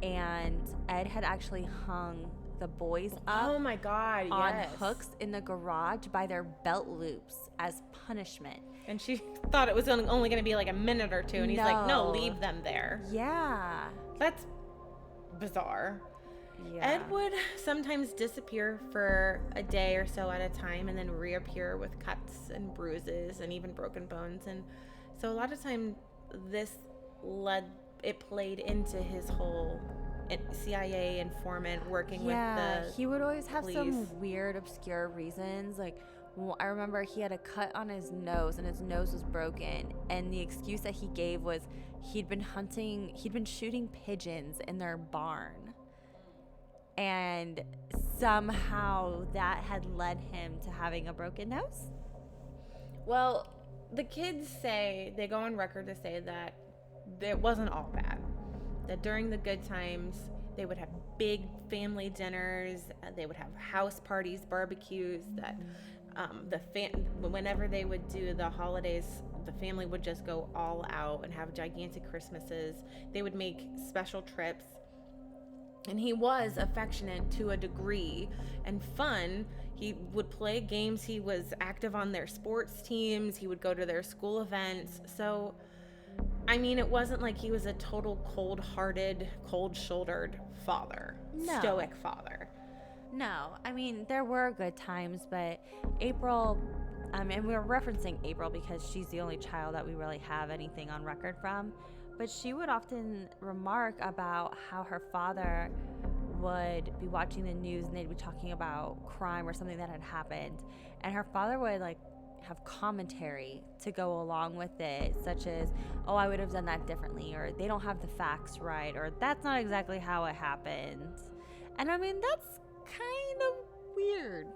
and Ed had actually hung the boys up. Oh my God, on yes. hooks in the garage by their belt loops as punishment. And she thought it was only going to be like a minute or two. And he's like, no, No. leave them there. Yeah. That's bizarre. Yeah. Ed would sometimes disappear for a day or so at a time and then reappear with cuts and bruises and even broken bones. And so a lot of time it played into his whole CIA informant working with the he would always have police. some weird, obscure reasons. Like, I remember he had a cut on his nose and his nose was broken, and the excuse that he gave was he'd been shooting pigeons in their barn, and somehow that had led him to having a broken nose. Well, the kids they go on record to say that it wasn't all bad. That during the good times, they would have big family dinners, they would have house parties, barbecues, that whenever they would do the holidays, the family would just go all out and have gigantic Christmases. They would make special trips. And he was affectionate to a degree and fun. He would play games. He was active on their sports teams. He would go to their school events. So, I mean, it wasn't like he was a total cold-hearted, cold-shouldered father. No. Stoic father. No, I mean, there were good times, but April, and we were referencing April because she's the only child that we really have anything on record from, but she would often remark about how her father would be watching the news and they'd be talking about crime or something that had happened, and her father would have commentary to go along with it, such as, "Oh, I would have done that differently," or "They don't have the facts right," or "That's not exactly how it happened." And I mean, that's kind of weird.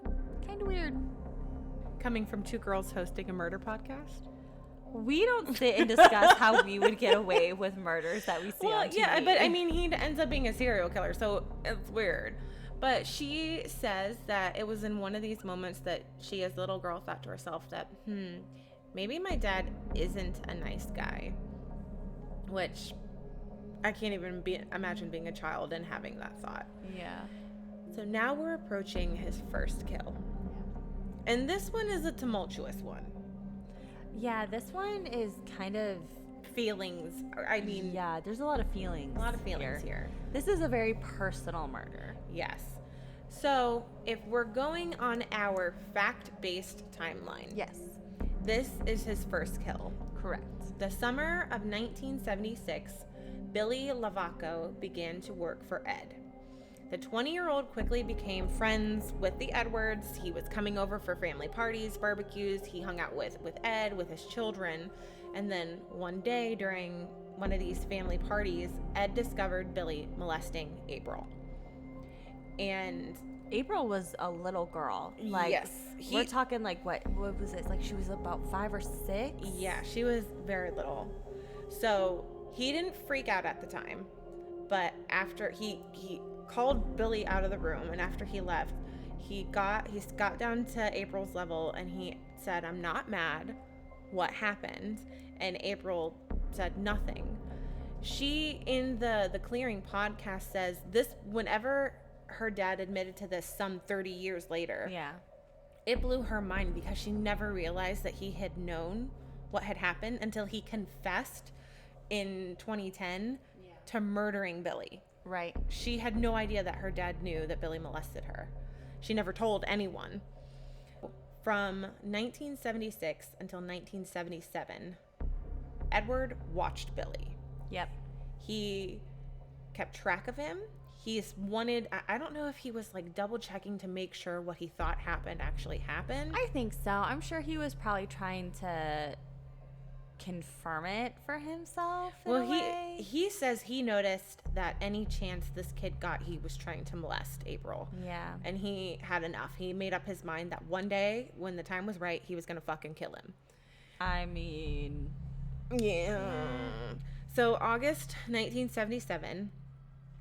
Coming from two girls hosting a murder podcast. We don't sit and discuss how we would get away with murders that we see on TV. Yeah, but I mean, he ends up being a serial killer, so it's weird. But she says that it was in one of these moments that she, as a little girl, thought to herself that, maybe my dad isn't a nice guy. Which I can't even imagine being a child and having that thought. Yeah. So now we're approaching his first kill. And this one is a tumultuous one. Yeah, this one is kind of... Feelings. I mean... Yeah, there's a lot of feelings. A lot of feelings here. This is a very personal murder. Yes. So, if we're going on our fact-based timeline... Yes. This is his first kill. Correct. The summer of 1976, Billy Lavaco began to work for Ed. The 20-year-old quickly became friends with the Edwards. He was coming over for family parties, barbecues. He hung out with Ed, with his children. And then one day during one of these family parties, Ed discovered Billy molesting April. And April was a little girl. yes. We're talking what was it? She was about 5 or 6? Yeah, she was very little. So he didn't freak out at the time. But after he called Billy out of the room, and after he left, he got down to April's level and he said, "I'm not mad. What happened?" And April said nothing. She, in the Clearing podcast, says this whenever her dad admitted to this some 30 years later. Yeah. It blew her mind because she never realized that he had known what had happened until he confessed in 2010 to murdering Billy. Right. She had no idea that her dad knew that Billy molested her. She never told anyone. From 1976 until 1977, Edward watched Billy. Yep. He kept track of him. He's wanted, I don't know if he was like double checking to make sure what he thought happened actually happened. I think so. I'm sure he was probably trying to confirm it for himself in a way. He says he noticed that any chance this kid got, he was trying to molest April. Yeah. And he had enough. He made up his mind that one day when the time was right, he was going to fucking kill him. I mean, yeah. So August 1977,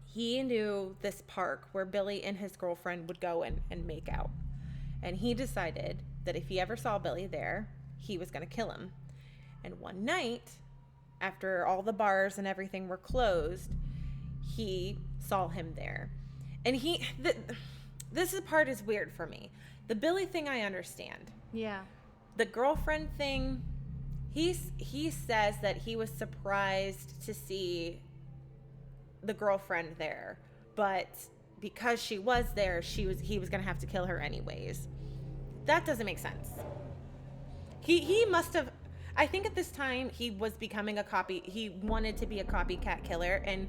he knew this park where Billy and his girlfriend would go and make out. And he decided that if he ever saw Billy there, he was going to kill him. And one night, after all the bars and everything were closed, he saw him there. And this part is weird for me. The Billy thing I understand. yeah. The girlfriend thing, he says that he was surprised to see the girlfriend there, but because she was there, he was gonna have to kill her anyways. That doesn't make sense. He must have. I think at this time he was becoming he wanted to be a copycat killer, and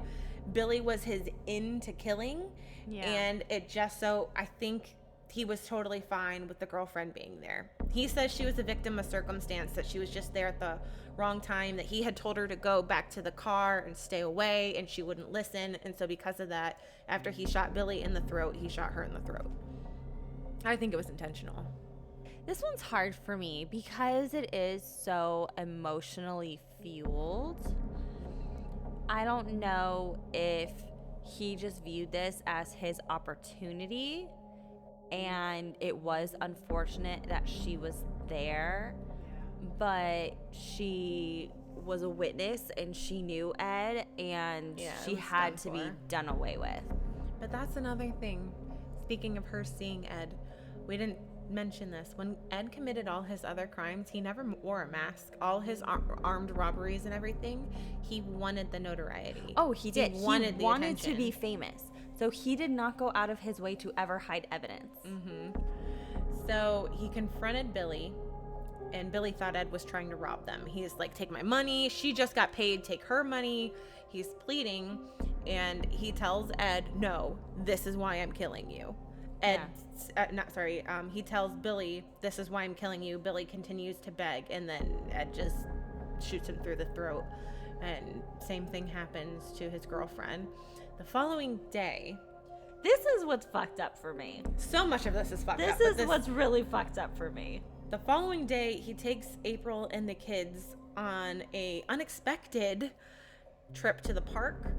Billy was his into killing. Yeah. And it just so I think he was totally fine with the girlfriend being there. He says she was a victim of circumstance, that she was just there at the wrong time, that he had told her to go back to the car and stay away, and she wouldn't listen. And so because of that, after he shot Billy in the throat, he shot her in the throat. I think it was intentional. This one's hard for me because it is so emotionally fueled. I don't know if he just viewed this as his opportunity, and it was unfortunate that she was there, but she was a witness and she knew Ed, and she had to be done away with. But that's another thing. Speaking of her seeing Ed, we didn't mention this. When Ed committed all his other crimes, he never wore a mask. All his armed robberies and everything, he wanted the notoriety. Oh, he did. He wanted to be famous. So he did not go out of his way to ever hide evidence. Mm-hmm. So he confronted Billy, and Billy thought Ed was trying to rob them. He's like, take my money. She just got paid. Take her money. He's pleading, and he tells Ed, no, this is why I'm killing you. He tells Billy, this is why I'm killing you. Billy continues to beg, and then Ed just shoots him through the throat. And same thing happens to his girlfriend. The following day, This is what's fucked up for me. so much of this is fucked up. This is what's really fucked up for me. The following day, he takes April and the kids on a unexpected trip to the park,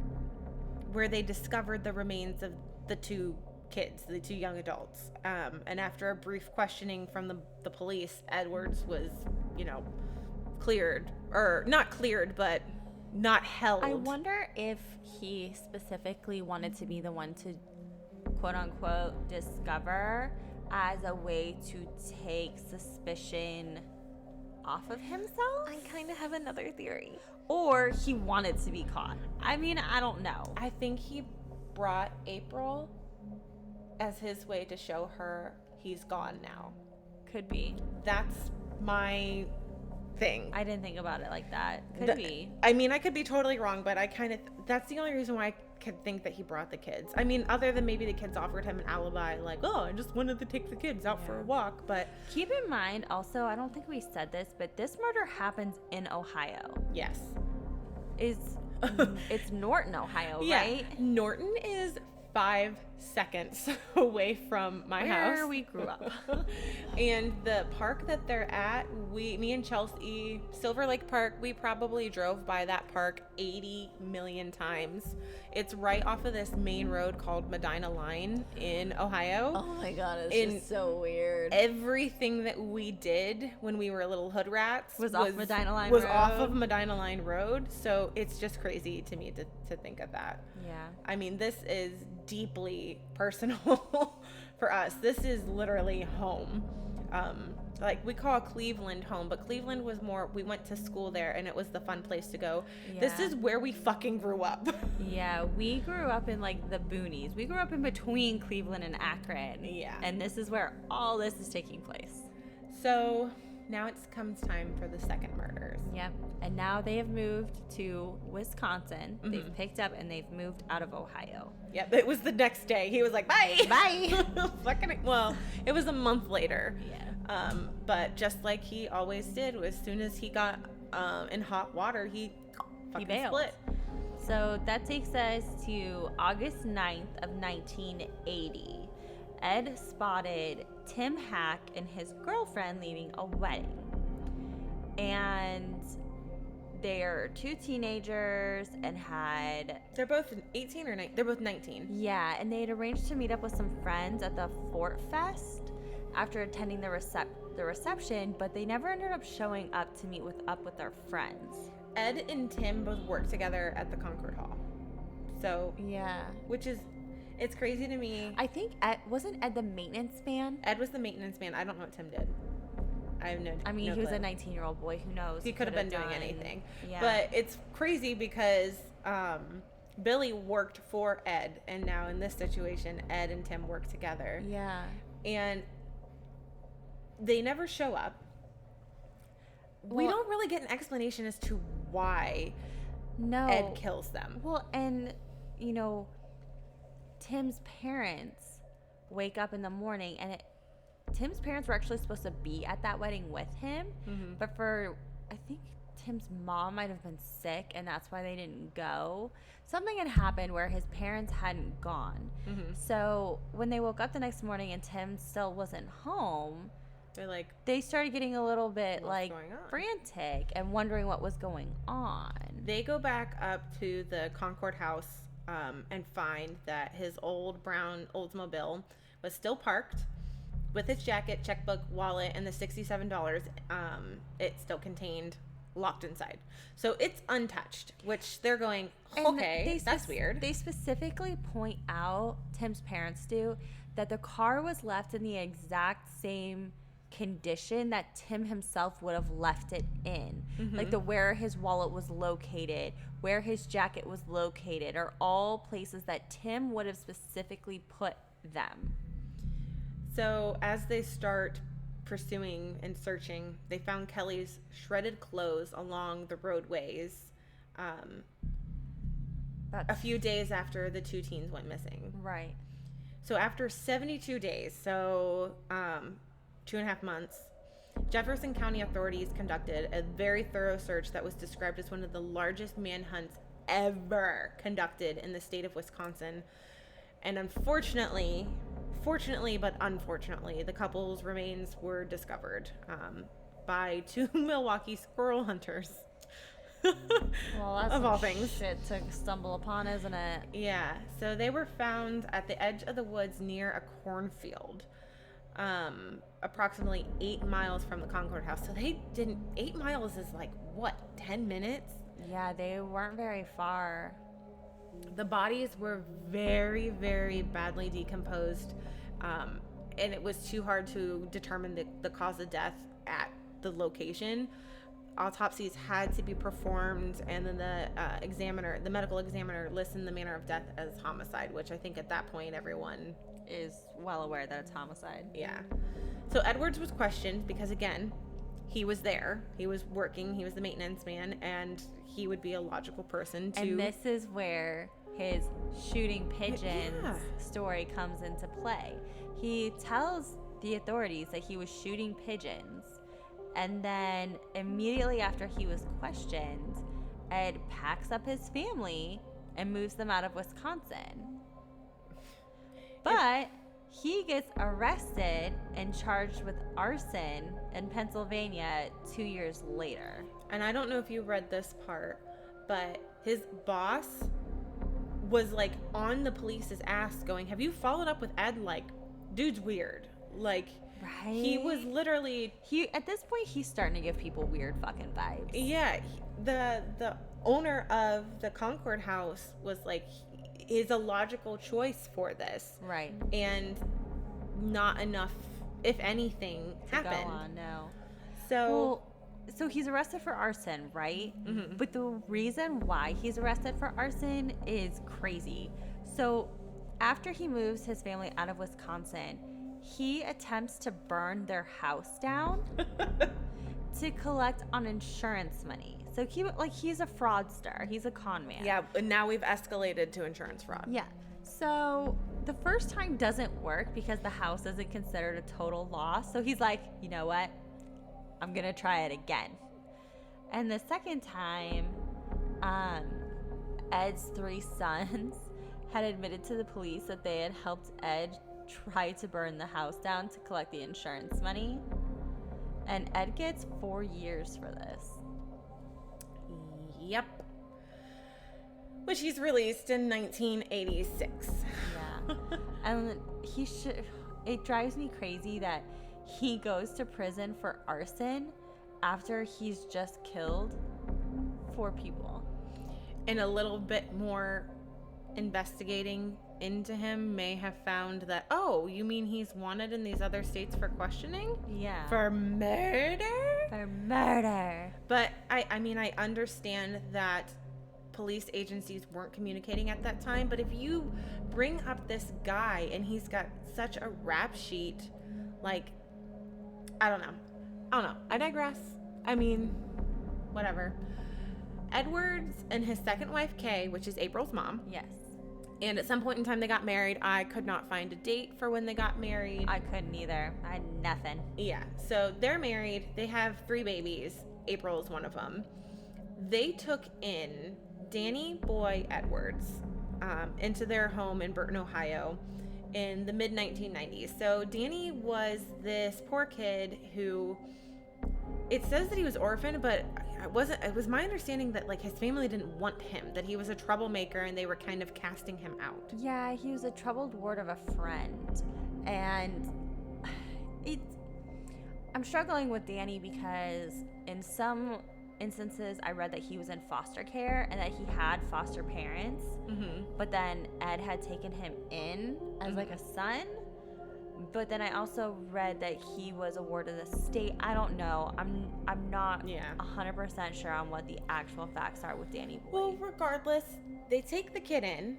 where they discovered the remains of the two kids, the two young adults. And after a brief questioning from the police, Edwards was, cleared, or not cleared, but not held. I wonder if he specifically wanted to be the one to, quote unquote, discover, as a way to take suspicion off of himself. I kind of have another theory. Or he wanted to be caught. I mean, I don't know. I think he brought April as his way to show her he's gone now. Could be. That's my thing. I didn't think about it like that. Could be. I mean, I could be totally wrong, but that's the only reason why I could think that he brought the kids. I mean, other than maybe the kids offered him an alibi, like, oh, I just wanted to take the kids out for a walk, but... Keep in mind, also, I don't think we said this, but this murder happens in Ohio. Yes. It's Norton, Ohio, Yeah. right? Norton is 5 seconds away from my house. Where we grew up. And the park that they're at, me and Chelsea, Silver Lake Park, we probably drove by that park 80 million times. It's right off of this main road called Medina Line in Ohio. Oh my god, it's just so weird. Everything that we did when we were little hood rats Was off Medina Line was Road. off of Medina Line Road. So it's just crazy to me to think of that. Yeah. I mean, this is deeply personal for us. This is literally home. like, we call Cleveland home, but Cleveland was more, we went to school there and it was the fun place to go. Yeah. This is where we fucking grew up. Yeah, we grew up in like the boonies. We grew up in between Cleveland and Akron. Yeah. And this is where all this is taking place. So now it comes time for the second murders. Yep. And now they have moved to Wisconsin. Mm-hmm. They've picked up and they've moved out of Ohio. Yep. It was the next day. He was like, bye. Bye. Well, it was a month later. Yeah. But just like he always did, as soon as he got in hot water, he bailed. split. So that takes us to August 9th of 1980. Ed spotted Tim Hack and his girlfriend leaving a wedding. And they're two teenagers and had... They're both 18 or 19? They're both 19. Yeah, and they had arranged to meet up with some friends at the Fort Fest after attending the reception, but they never ended up showing up to meet up with their friends. Ed and Tim both worked together at the Concord Hall. So, yeah. Which is, it's crazy to me. I think wasn't Ed the maintenance man? Ed was the maintenance man. I don't know what Tim did. I have no I mean, no he was clue. a 19-year-old boy. Who knows? He could have been doing anything. Yeah. But it's crazy because Billy worked for Ed, and now in this situation, Ed and Tim work together. Yeah. And they never show up. We don't really get an explanation as to why Ed kills them. Well, and, you know, Tim's parents wake up in the morning, and Tim's parents were actually supposed to be at that wedding with him, but I think Tim's mom might have been sick, and that's why they didn't go. Something had happened where his parents hadn't gone. So when they woke up the next morning and Tim still wasn't home, they started getting a little bit frantic and wondering what was going on. They go back up to the Concord house and find that his old brown Oldsmobile was still parked with his jacket, checkbook, wallet, and the $67 it still contained locked inside. So it's untouched, which they're going, okay, that's weird. They specifically point out, Tim's parents do, that the car was left in the exact same condition that Tim himself would have left it in. Like where his wallet was located, where his jacket was located, are all places that Tim would have specifically put them. So as they start pursuing and searching, they found Kelly's shredded clothes along the roadways a few days after the two teens went missing. Right. So after 72 days, so 2.5 months, Jefferson County authorities conducted a very thorough search that was described as one of the largest manhunts ever conducted in the state of Wisconsin. And unfortunately, but unfortunately, the couple's remains were discovered by two Milwaukee squirrel hunters. Well, that's of all things. Shit to stumble upon, isn't it? Yeah. So they were found at the edge of the woods near a cornfield, approximately 8 miles from the Concord house. So 8 miles is like, what, 10 minutes? Yeah, they weren't very far. The bodies were very, very badly decomposed, and it was too hard to determine the cause of death at the location. Autopsies had to be performed, and then the medical examiner listed the manner of death as homicide, which I think at that point everyone is well aware that it's homicide. Yeah. So Edwards was questioned because, again, he was there. He was working. He was the maintenance man, and he would be a logical person to... And this is where his shooting pigeons story comes into play. He tells the authorities that he was shooting pigeons, and then immediately after he was questioned, Ed packs up his family and moves them out of Wisconsin. But he gets arrested and charged with arson in Pennsylvania 2 years later. And I don't know if you read this part, but his boss was like on the police's ass going, have you followed up with Ed? Like, dude's weird. Like, right? He was literally... At this point, he's starting to give people weird fucking vibes. Yeah. The owner of the Concord house was like, is a logical choice for this. Right. And not enough if anything, happened. Go on, no. So he's arrested for arson, right? Mhm. But the reason why he's arrested for arson is crazy. So after he moves his family out of Wisconsin, he attempts to burn their house down to collect on insurance money. So he's a fraudster. He's a con man. yeah, and now we've escalated to insurance fraud. Yeah. So the first time doesn't work because the house isn't considered a total loss. So he's like, you know what? I'm going to try it again. And the second time, Ed's 3 sons had admitted to the police that they had helped Ed try to burn the house down to collect the insurance money. And Ed gets 4 years for this. Yep. Which he's released in 1986. Yeah. And it drives me crazy that he goes to prison for arson after he's just killed 4 people. And a little bit more investigating into him may have found that, oh, you mean he's wanted in these other states for questioning? Yeah. For murder? For murder. But I mean, I understand that police agencies weren't communicating at that time, but if you bring up this guy and he's got such a rap sheet, like, I don't know. I digress. I mean, whatever. Edwards and his second wife, Kay, which is April's mom. Yes. And at some point in time, they got married. I could not find a date for when they got married. I couldn't either. I had nothing. Yeah. So they're married. They have 3 babies. April is one of them. They took in Danny Boy Edwards into their home in Burton, Ohio in the mid-1990s. So Danny was this poor kid who, it says that he was orphaned, but it was my understanding that like his family didn't want him, that he was a troublemaker and they were kind of casting him out. Yeah, he was a troubled ward of a friend. And I'm struggling with Danny because in some instances I read that he was in foster care and that he had foster parents, but then Ed had taken him in as like a son. But then I also read that he was a ward of the state. I don't know. I'm not 100% sure on what the actual facts are with Danny Boy. Well, regardless, they take the kid in.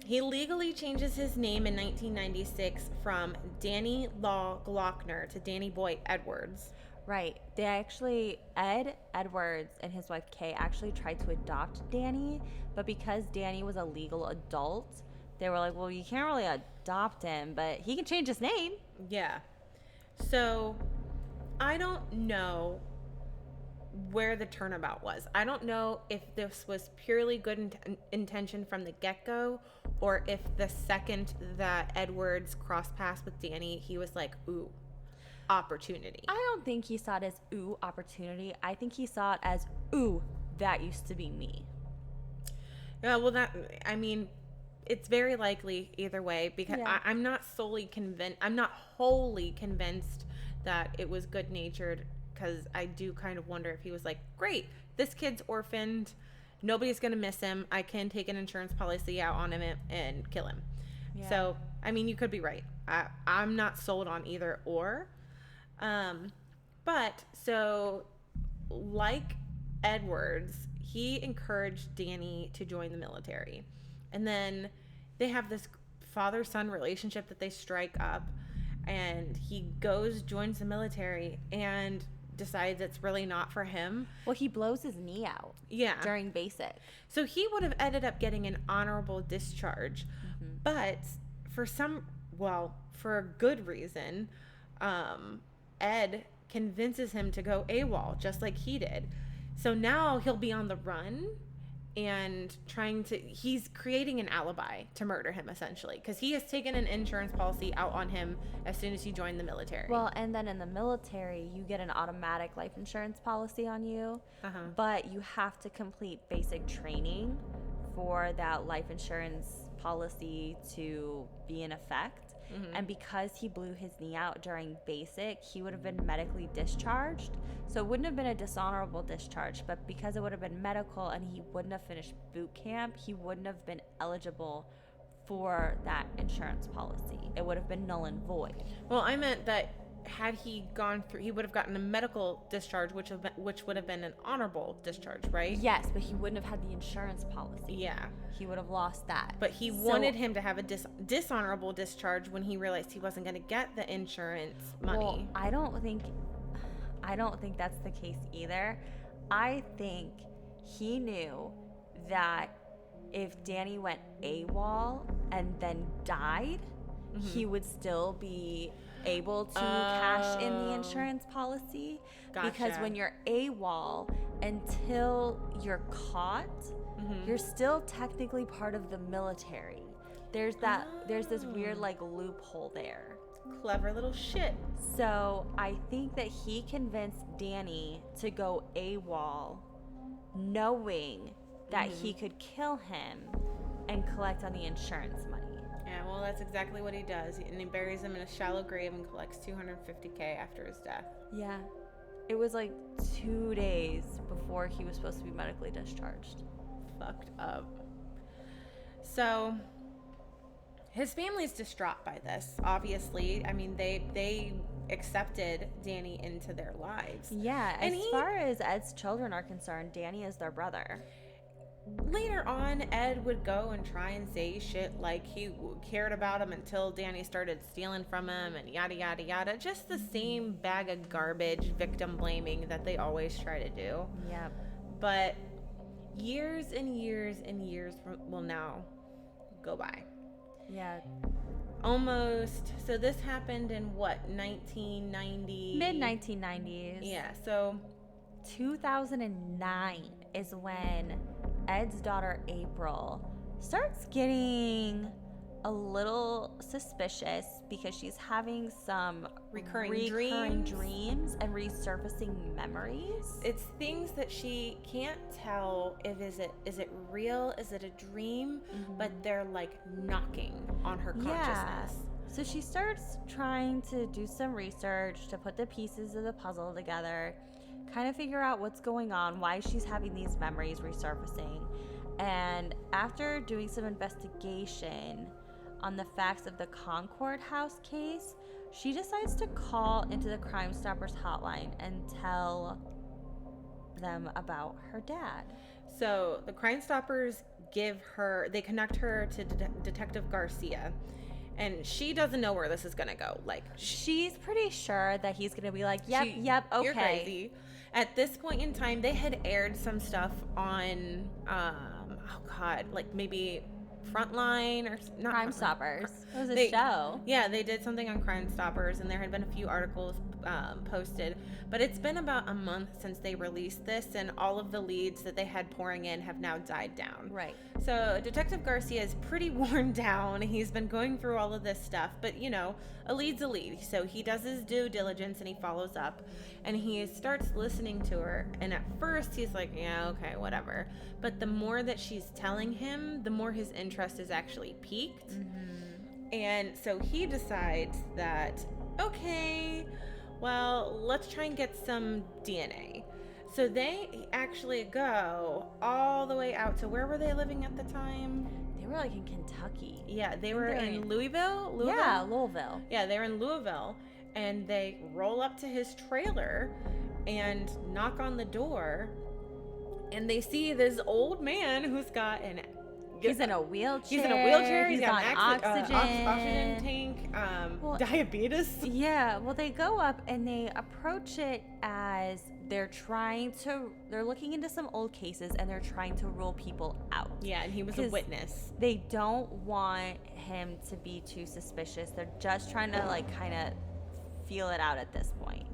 He legally changes his name in 1996 from Danny Law Glockner to Danny Boy Edwards. Right. They actually, Ed Edwards and his wife Kay actually tried to adopt Danny, but because Danny was a legal adult, they were like, well, you can't really adopt him, but he can change his name. Yeah. So I don't know where the turnabout was. I don't know if this was purely good intention from the get-go, or if the second that Edwards crossed paths with Danny, he was like, ooh, opportunity. I don't think he saw it as, ooh, opportunity. I think he saw it as, ooh, that used to be me. Yeah, well, it's very likely either way, because I'm not wholly convinced that it was good-natured, because I do kind of wonder if he was like, great, this kid's orphaned, nobody's going to miss him, I can take an insurance policy out on him and kill him. Yeah. So, I mean, you could be right. I'm not sold on either or. But, so, like Edwards, he encouraged Danny to join the military. And then they have this father-son relationship that they strike up, and he joins the military, and decides it's really not for him. Well, he blows his knee out. Yeah. During basic. So he would have ended up getting an honorable discharge, but for a good reason, Ed convinces him to go AWOL, just like he did. So now he'll be on the run and he's creating an alibi to murder him, essentially, because he has taken an insurance policy out on him as soon as he joined the military. Well, and then in the military, you get an automatic life insurance policy on you, but you have to complete basic training for that life insurance policy to be in effect. And because he blew his knee out during basic, he would have been medically discharged. So it wouldn't have been a dishonorable discharge, but because it would have been medical and he wouldn't have finished boot camp, he wouldn't have been eligible for that insurance policy. It would have been null and void. Well, I meant that had he gone through, he would have gotten a medical discharge, which would have been an honorable discharge, right? Yes, but he wouldn't have had the insurance policy. Yeah. He would have lost that. But he wanted him to have a dishonorable discharge when he realized he wasn't going to get the insurance money. Well, I don't think that's the case either. I think he knew that if Danny went AWOL and then died, he would still be able to cash in the insurance policy. Gotcha. Because when you're AWOL, until you're caught, you're still technically part of the military. There's this weird like loophole there. Clever little shit. So I think that he convinced Danny to go AWOL, knowing that he could kill him and collect on the insurance money. Yeah, well, that's exactly what he does. And he buries him in a shallow grave and collects $250K after his death. Yeah. It was like 2 days before he was supposed to be medically discharged. Fucked up. So, his family's distraught by this, obviously. I mean, they accepted Danny into their lives. Yeah, as far as Ed's children are concerned, Danny is their brother. Later on, Ed would go and try and say shit like he cared about him until Danny started stealing from him and yada, yada, yada. Just the same bag of garbage, victim blaming that they always try to do. Yep. But years and years and years will now go by. Yeah. Almost. So this happened in what, 1990? Mid-1990s. Yeah, so 2009 is when Ed's daughter April starts getting a little suspicious because she's having some recurring dreams and resurfacing memories. It's things that she can't tell if is it real, is it a dream, but they're like knocking on her consciousness. Yeah. So she starts trying to do some research to put the pieces of the puzzle together, kind of figure out what's going on, why she's having these memories resurfacing. And after doing some investigation on the facts of the Concord House case, she decides to call into the Crime Stoppers hotline and tell them about her dad. So the Crime Stoppers they connect her to Detective Garcia. And she doesn't know where this is going to go. Like, she's pretty sure that he's going to be like, yep, okay. You're crazy. At this point in time, they had aired some stuff on, like maybe Frontline or not Crime Frontline. Stoppers. It was a show. Yeah, they did something on Crime Stoppers, and there had been a few articles posted. But it's been about a month since they released this, and all of the leads that they had pouring in have now died down. Right. So Detective Garcia is pretty worn down. He's been going through all of this stuff, but a lead's a lead. So he does his due diligence and he follows up, and he starts listening to her. And at first he's like, yeah, okay, whatever. But the more that she's telling him, the more his interest is actually piqued. And so he decides that, okay, well, let's try and get some DNA. So they actually go all the way out to, where were they living at the time? They were like in Kentucky. Yeah, they were in Louisville? Yeah, Louisville. Yeah, they were in Louisville, and they roll up to his trailer and knock on the door, and they see this old man who's got He's in a wheelchair. He's in a wheelchair. He's got on oxygen tank, diabetes. Yeah, well, they go up and they approach it as they're looking into some old cases and they're trying to rule people out. Yeah, and he was a witness. They don't want him to be too suspicious. They're just trying to kind of feel it out at this point.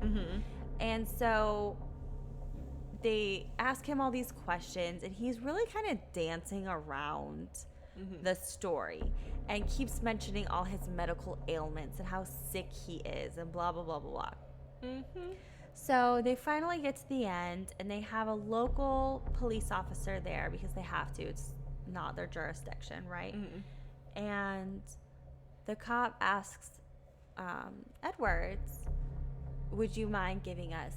And so they ask him all these questions, and he's really kind of dancing around the story and keeps mentioning all his medical ailments and how sick he is and blah, blah, blah, blah, blah. So they finally get to the end, and they have a local police officer there because they have to. It's not their jurisdiction, right? And the cop asks Edwards, would you mind giving us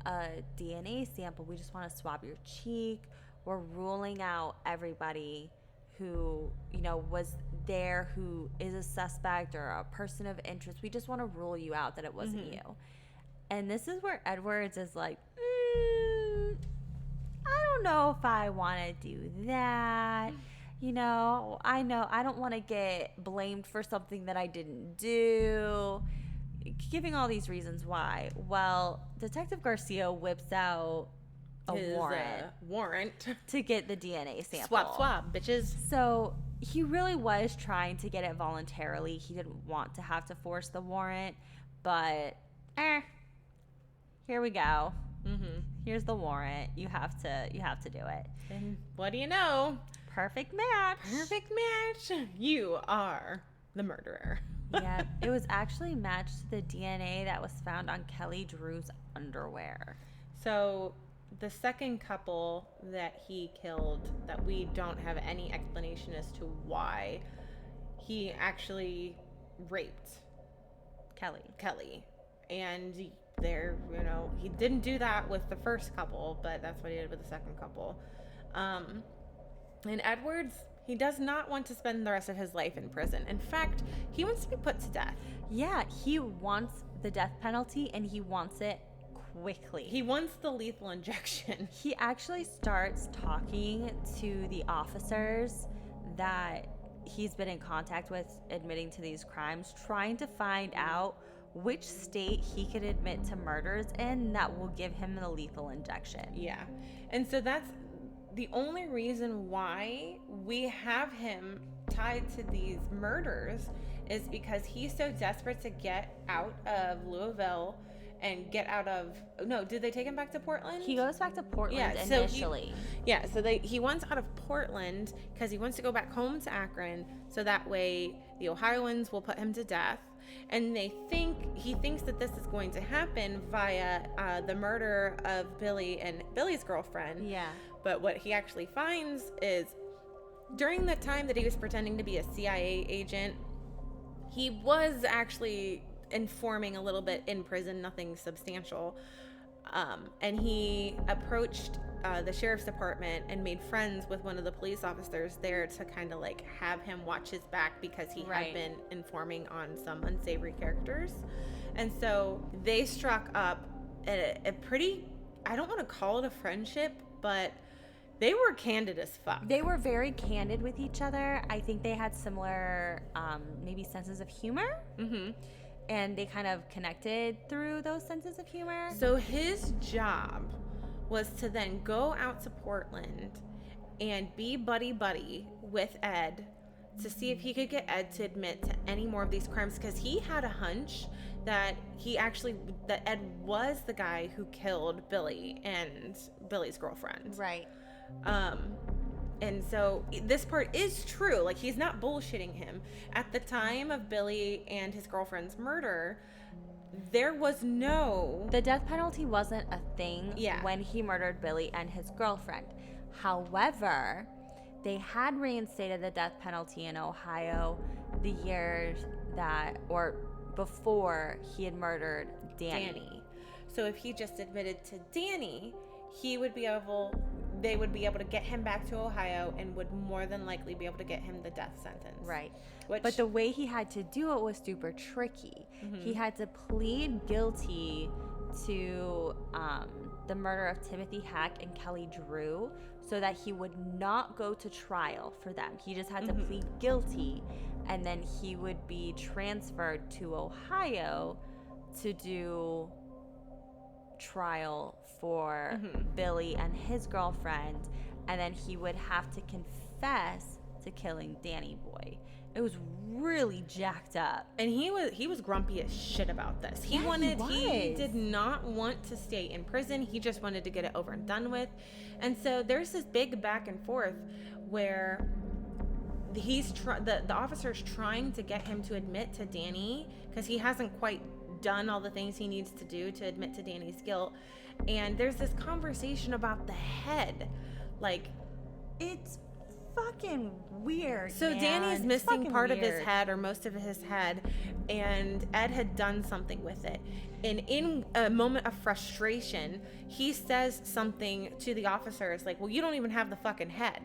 a DNA sample? We just want to swab your cheek. We're ruling out everybody who, you know, was there, who is a suspect or a person of interest. We just want to rule you out that it wasn't you. And this is where Edwards is like, I don't know if I want to do that. You know I don't want to get blamed for something that I didn't do. Giving all these reasons why. Well, Detective Garcia whips out his warrant to get the DNA sample. Swab, bitches. So he really was trying to get it voluntarily. He didn't want to have to force the warrant, but here we go. Here's the warrant. You have to do it. And what do you know? Perfect match. Perfect match. You are the murderer. Yeah, it was actually matched to the DNA that was found on Kelly Drew's underwear. So the second couple that he killed, that we don't have any explanation as to why, he actually raped Kelly. And there, you know, he didn't do that with the first couple, but that's what he did with the second couple. And Edwards, he does not want to spend the rest of his life in prison. In fact, he wants to be put to death. Yeah, he wants the death penalty, and he wants it quickly. He wants the lethal injection. He actually starts talking to the officers that he's been in contact with admitting to these crimes, trying to find out which state he could admit to murders in that will give him the lethal injection. Yeah. And so that's the only reason why we have him tied to these murders, is because he's so desperate to get out of Louisville and get out of... No, did they take him back to Portland? He goes back to Portland initially. He wants out of Portland because he wants to go back home to Akron, so that way the Ohioans will put him to death. And he thinks that this is going to happen via the murder of Billy and Billy's girlfriend. Yeah. But what he actually finds is, during the time that he was pretending to be a CIA agent, he was actually informing a little bit in prison, nothing substantial. And he approached the sheriff's department and made friends with one of the police officers there to kind of like have him watch his back, because he had been informing on some unsavory characters. And so they struck up a pretty, I don't want to call it a friendship, but they were candid as fuck. They were very candid with each other. I think they had similar maybe senses of humor. And they kind of connected through those senses of humor. So his job was to then go out to Portland and be buddy-buddy with Ed to see if he could get Ed to admit to any more of these crimes, because he had a hunch that Ed was the guy who killed Billy and Billy's girlfriend. Right. And so this part is true. Like, he's not bullshitting him. At the time of Billy and his girlfriend's murder, there was the death penalty wasn't a thing when he murdered Billy and his girlfriend. However, they had reinstated the death penalty in Ohio the years before he had murdered Danny. So if he just admitted to Danny, they would be able to get him back to Ohio and would more than likely be able to get him the death sentence. Right. But the way he had to do it was super tricky. He had to plead guilty to the murder of Timothy Hack and Kelly Drew so that he would not go to trial for them. He just had to plead guilty, and then he would be transferred to Ohio to do trial for Billy and his girlfriend, and then he would have to confess to killing Danny Boy. It was really jacked up, and he was grumpy as shit about this. He did not want to stay in prison. He just wanted to get it over and done with. And so there's this big back and forth where the officer's trying to get him to admit to Danny, because he hasn't quite done all the things he needs to do to admit to Danny's guilt. And there's this conversation about the head. Like, it's fucking weird. So man. Danny's missing part weird. of his head, or most of his head, and Ed had done something with it. And in a moment of frustration, he says something to the officers like, well, you don't even have the fucking head.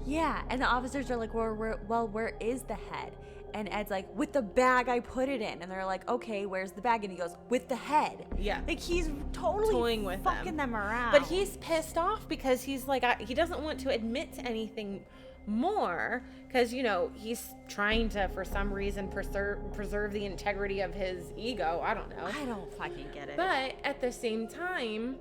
Yeah, and the officers are like, well, where is the head? And Ed's like, with the bag I put it in. And they're like, okay, where's the bag? And he goes, with the head. Yeah. Like, he's totally toying with fucking them around. But he's pissed off because he's like, he doesn't want to admit to anything more because, you know, he's trying to, for some reason, preserve the integrity of his ego. I don't know. I don't fucking get it. But at the same time,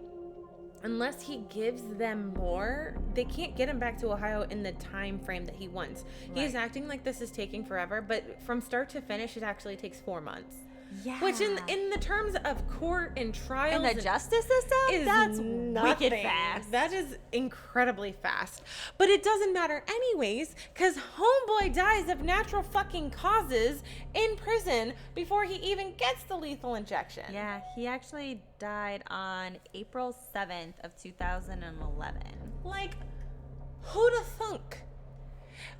unless he gives them more, they can't get him back to Ohio in the time frame that he wants. Right. He's acting like this is taking forever, but from start to finish, it actually takes 4 months. Yeah. Which in the terms of court and trials and the justice system, that's nothing. wicked fast. That is incredibly fast. But it doesn't matter anyways, because homeboy dies of natural fucking causes in prison before he even gets the lethal injection. Yeah, he actually died on April 7th of 2011. Like, who'da thunk?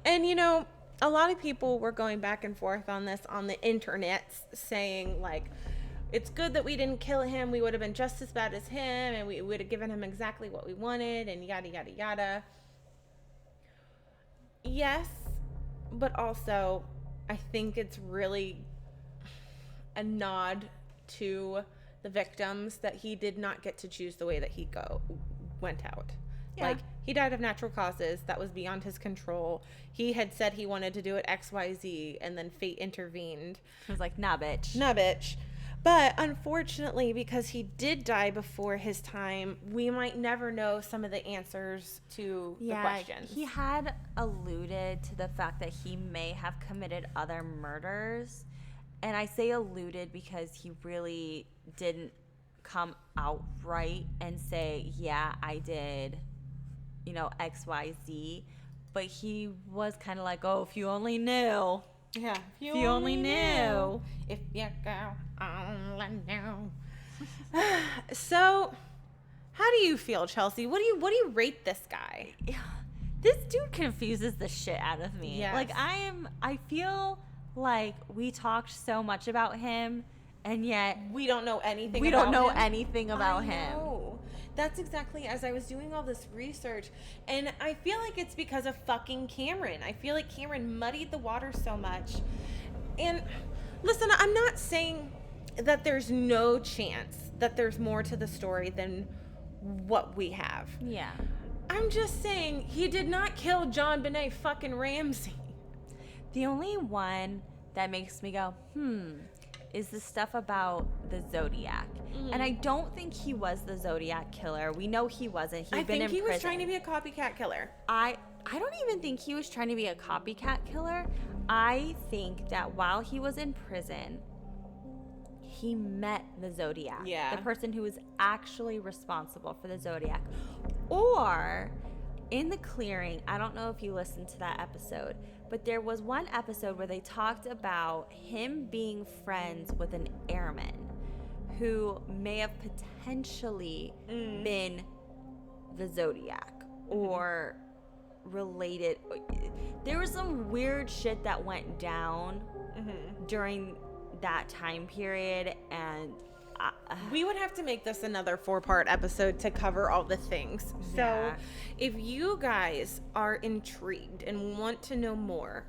And, you know, a lot of people were going back and forth on this on the internet saying, like, it's good that we didn't kill him. We would have been just as bad as him, and we would have given him exactly what we wanted, and yada, yada, yada. Yes, but also, I think it's really a nod to the victims that he did not get to choose the way that he went out. Yeah. Like, he died of natural causes. That was beyond his control. He had said he wanted to do it XYZ, and then fate intervened. He was like, nah, bitch. Nah, bitch. But unfortunately, because he did die before his time, we might never know some of the answers to the questions. He had alluded to the fact that he may have committed other murders. And I say alluded because he really didn't come out right and say, yeah, I did, you know, XYZ, but he was kind of like, oh, if you only knew. Yeah, if you only knew. If you girl only knew. So, how do you feel, Chelsea? What do you rate this guy? This dude confuses the shit out of me. Yes. Like, I feel like we talked so much about him, and yet we don't know anything we about don't know him. anything about I him. know. That's exactly as I was doing all this research, and I feel like it's because of fucking Cameron. I feel like Cameron muddied the water so much. And listen, I'm not saying that there's no chance that there's more to the story than what we have. Yeah. I'm just saying he did not kill JonBenet fucking Ramsey. The only one that makes me go, is the stuff about the Zodiac. Mm-hmm. And I don't think he was the Zodiac killer. We know he wasn't. I think he was trying to be a copycat killer. I don't even think he was trying to be a copycat killer. I think that while he was in prison, he met the Zodiac. Yeah. The person who was actually responsible for the Zodiac. Or in the clearing, I don't know if you listened to that episode, but there was one episode where they talked about him being friends with an airman who may have potentially been the Zodiac or related. There was some weird shit that went down during that time period, and we would have to make this another 4-part episode to cover all the things. Yeah. So if you guys are intrigued and want to know more,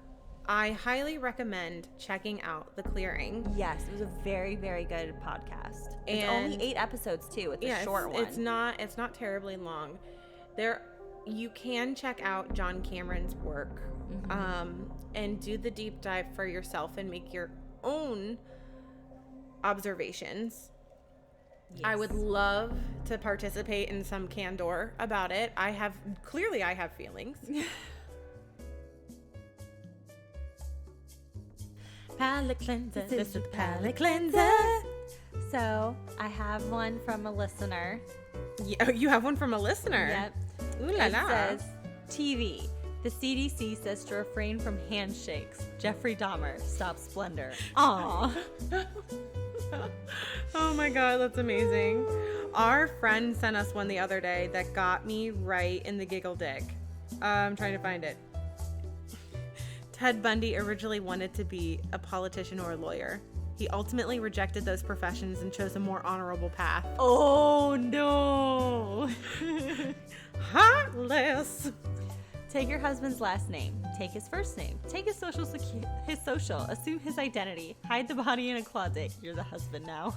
I highly recommend checking out The Clearing. Yes, it was a very, very good podcast. It's only 8 episodes too. It's a short one. It's not terribly long. You can check out John Cameron's work and do the deep dive for yourself and make your own observations. Yes. I would love to participate in some candor about it. I have feelings. Palate cleanser. This is palate cleanser. So I have one from a listener. Yeah, you have one from a listener? Yep. Ooh la la. It says, TV. The CDC says to refrain from handshakes. Jeffrey Dahmer. Stop splendor. Aww. Oh my god, that's amazing. Our friend sent us one the other day that got me right in the giggle dick. I'm trying to find it. Ted Bundy originally wanted to be a politician or a lawyer. He ultimately rejected those professions and chose a more honorable path. Oh no. Heartless. Take your husband's last name. Take his first name. Take his social. Assume his identity. Hide the body in a closet. You're the husband now.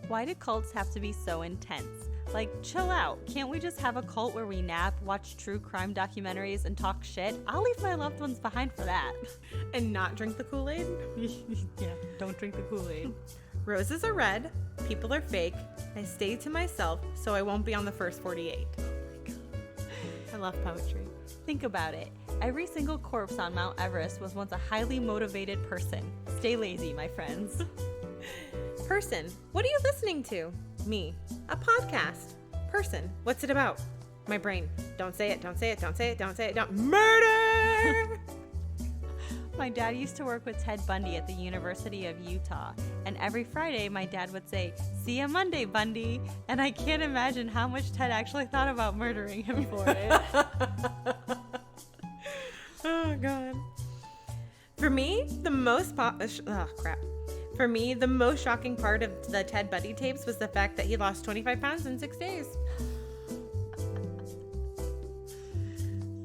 Why do cults have to be so intense? Like, chill out. Can't we just have a cult where we nap, watch true crime documentaries, and talk shit? I'll leave my loved ones behind for that. And not drink the Kool-Aid? Yeah, don't drink the Kool-Aid. Roses are red. People are fake. I stay to myself, so I won't be on the first 48. Oh my God. I love poetry. Think about it. Every single corpse on Mount Everest was once a highly motivated person. Stay lazy, my friends. Person, what are you listening to? Me. A podcast. Person, what's it about? My brain. Don't say it, don't say it, don't say it, don't say it, don't. Murder! My dad used to work with Ted Bundy at the University of Utah, and every Friday my dad would say, "See ya Monday, Bundy," and I can't imagine how much Ted actually thought about murdering him for it. Oh, God. For me, the most For me, the most shocking part of the Ted Bundy tapes was the fact that he lost 25 pounds in 6 days.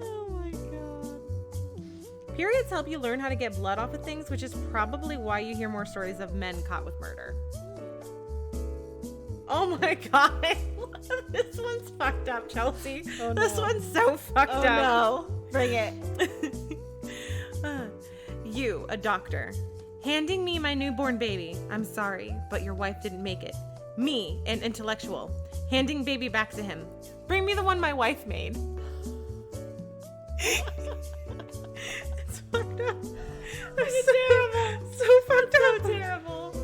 Oh my God. Periods help you learn how to get blood off of things, which is probably why you hear more stories of men caught with murder. Oh my God. This one's fucked up, Chelsea. Oh, no. This one's so fucked up. No. Bring it. You, a doctor, handing me my newborn baby. I'm sorry, but your wife didn't make it. Me, an intellectual, handing baby back to him. Bring me the one my wife made. It's fucked up. It's terrible. So fucked up. So terrible.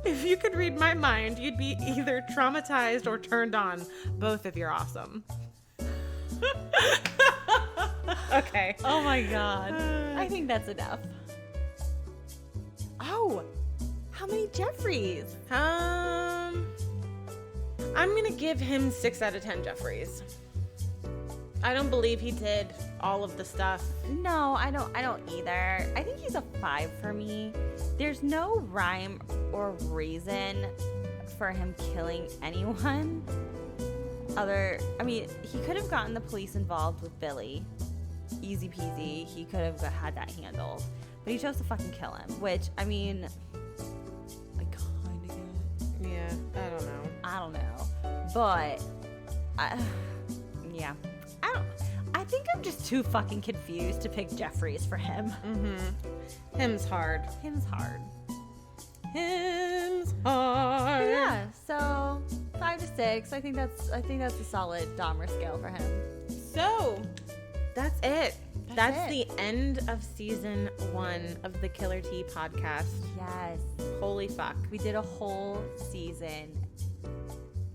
If you could read my mind, you'd be either traumatized or turned on. Both of you are awesome. Okay. Oh my God. I think that's enough. Oh, how many Jeffries? I'm gonna give him 6 out of 10 Jeffries. I don't believe he did all of the stuff. No, I don't either. I think he's a 5 for me. There's no rhyme or reason for him killing anyone. He could have gotten the police involved with Billy. Easy peasy. He could have had that handled. But he chose to fucking kill him, which, I kind of get. Yeah, I don't know. But, yeah. I think I'm just too fucking confused to pick Jeffries for him. Mm-hmm. Him's hard. Him's hard. But yeah, so 5 to 6. I think that's a solid Dahmer scale for him. So, that's it. That's it. the end of season 1 of the Killer Tea podcast. Yes. Holy fuck. We did a whole season.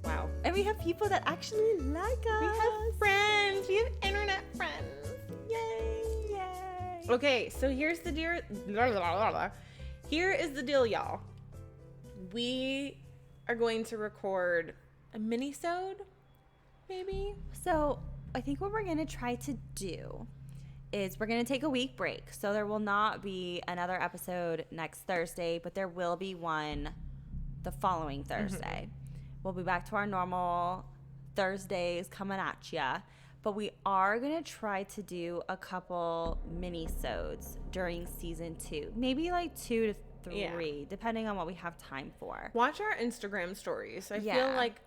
Wow. And we have people that actually like us. We have friends. We have internet friends. Yay. Yay. Okay, so here's the deal. Here is the deal, y'all. We are going to record a mini-sode, maybe? So I think what we're going to try to do is we're going to take a week break. So there will not be another episode next Thursday, but there will be one the following Thursday. We'll be back to our normal Thursdays coming at ya. But we are going to try to do a couple mini-sodes during season 2. Maybe like 2 to 3, depending on what we have time for. Watch our Instagram stories. I feel like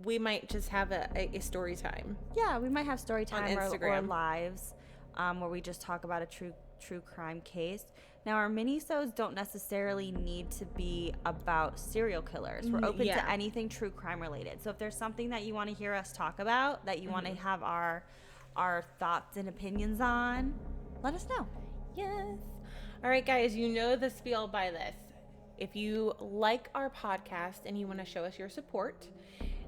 we might just have a story time. Yeah, we might have story time or lives where we just talk about a true crime case. Now, our mini-sodes don't necessarily need to be about serial killers. We're open to anything true crime related. So if there's something that you want to hear us talk about, that you want to have our thoughts and opinions on, let us know. Yes. All right, guys, you know the spiel by this. If you like our podcast and you want to show us your support,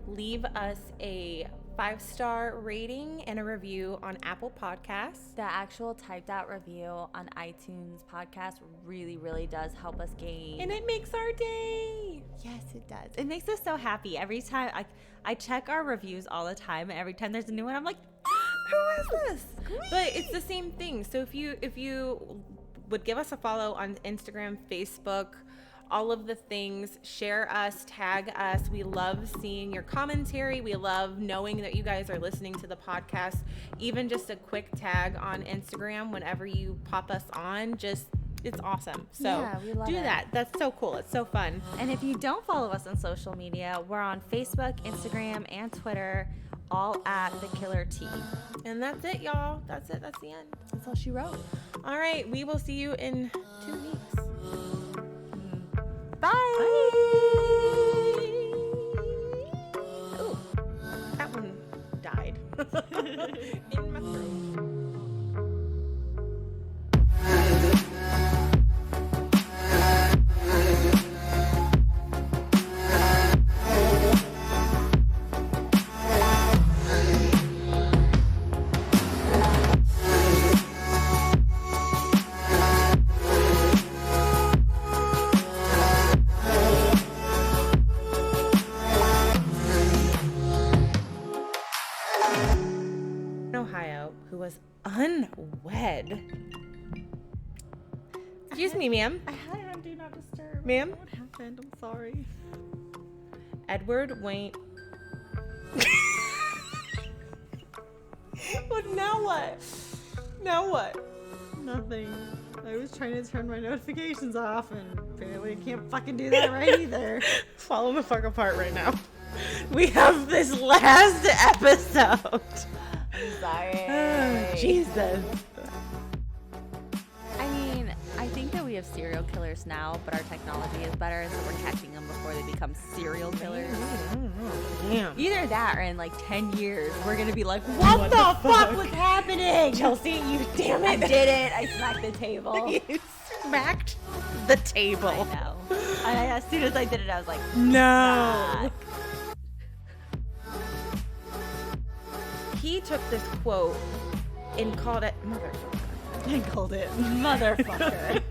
leave us a 5-star rating and a review on Apple Podcasts. The actual typed out review on iTunes podcast really, really does help us gain. And it makes our day. Yes, it does. It makes us so happy. Every time I check our reviews all the time, and every time there's a new one, I'm like, who is this? But it's the same thing. So if you would give us a follow on Instagram, Facebook, all of the things. Share us, tag us. We love seeing your commentary. We love knowing that you guys are listening to the podcast. Even just a quick tag on Instagram whenever you pop us on, it's awesome. So Yeah, we love do it. that. That's so cool. It's so fun. And if you don't follow us on social media, we're on Facebook, Instagram, and Twitter, all at The Killer T. And that's it, y'all. That's it. That's the end. That's all she wrote. All right. We will see you in 2 weeks. Bye. Ooh, that one died in my throat. Ohio, who was unwed. Excuse me, ma'am. I had it on Do Not Disturb. Ma'am? What happened? I'm sorry. Edward Wayne. Well, now what? Now what? Nothing. I was trying to turn my notifications off and apparently I can't fucking do that right either. Falling the fuck apart right now. We have this last episode. I'm sorry. Oh, Jesus. I mean, I think that we have serial killers now, but our technology is better, and so we're catching them before they become serial killers. Damn. Either that or in like 10 years, we're going to be like, what the fuck was happening? Chelsea, you damn I it. did it. I smacked the table. You smacked the table. I know. As soon as I did it, I was like, No. fuck. He took this quote and called it motherfucker. I called it. Motherfucker.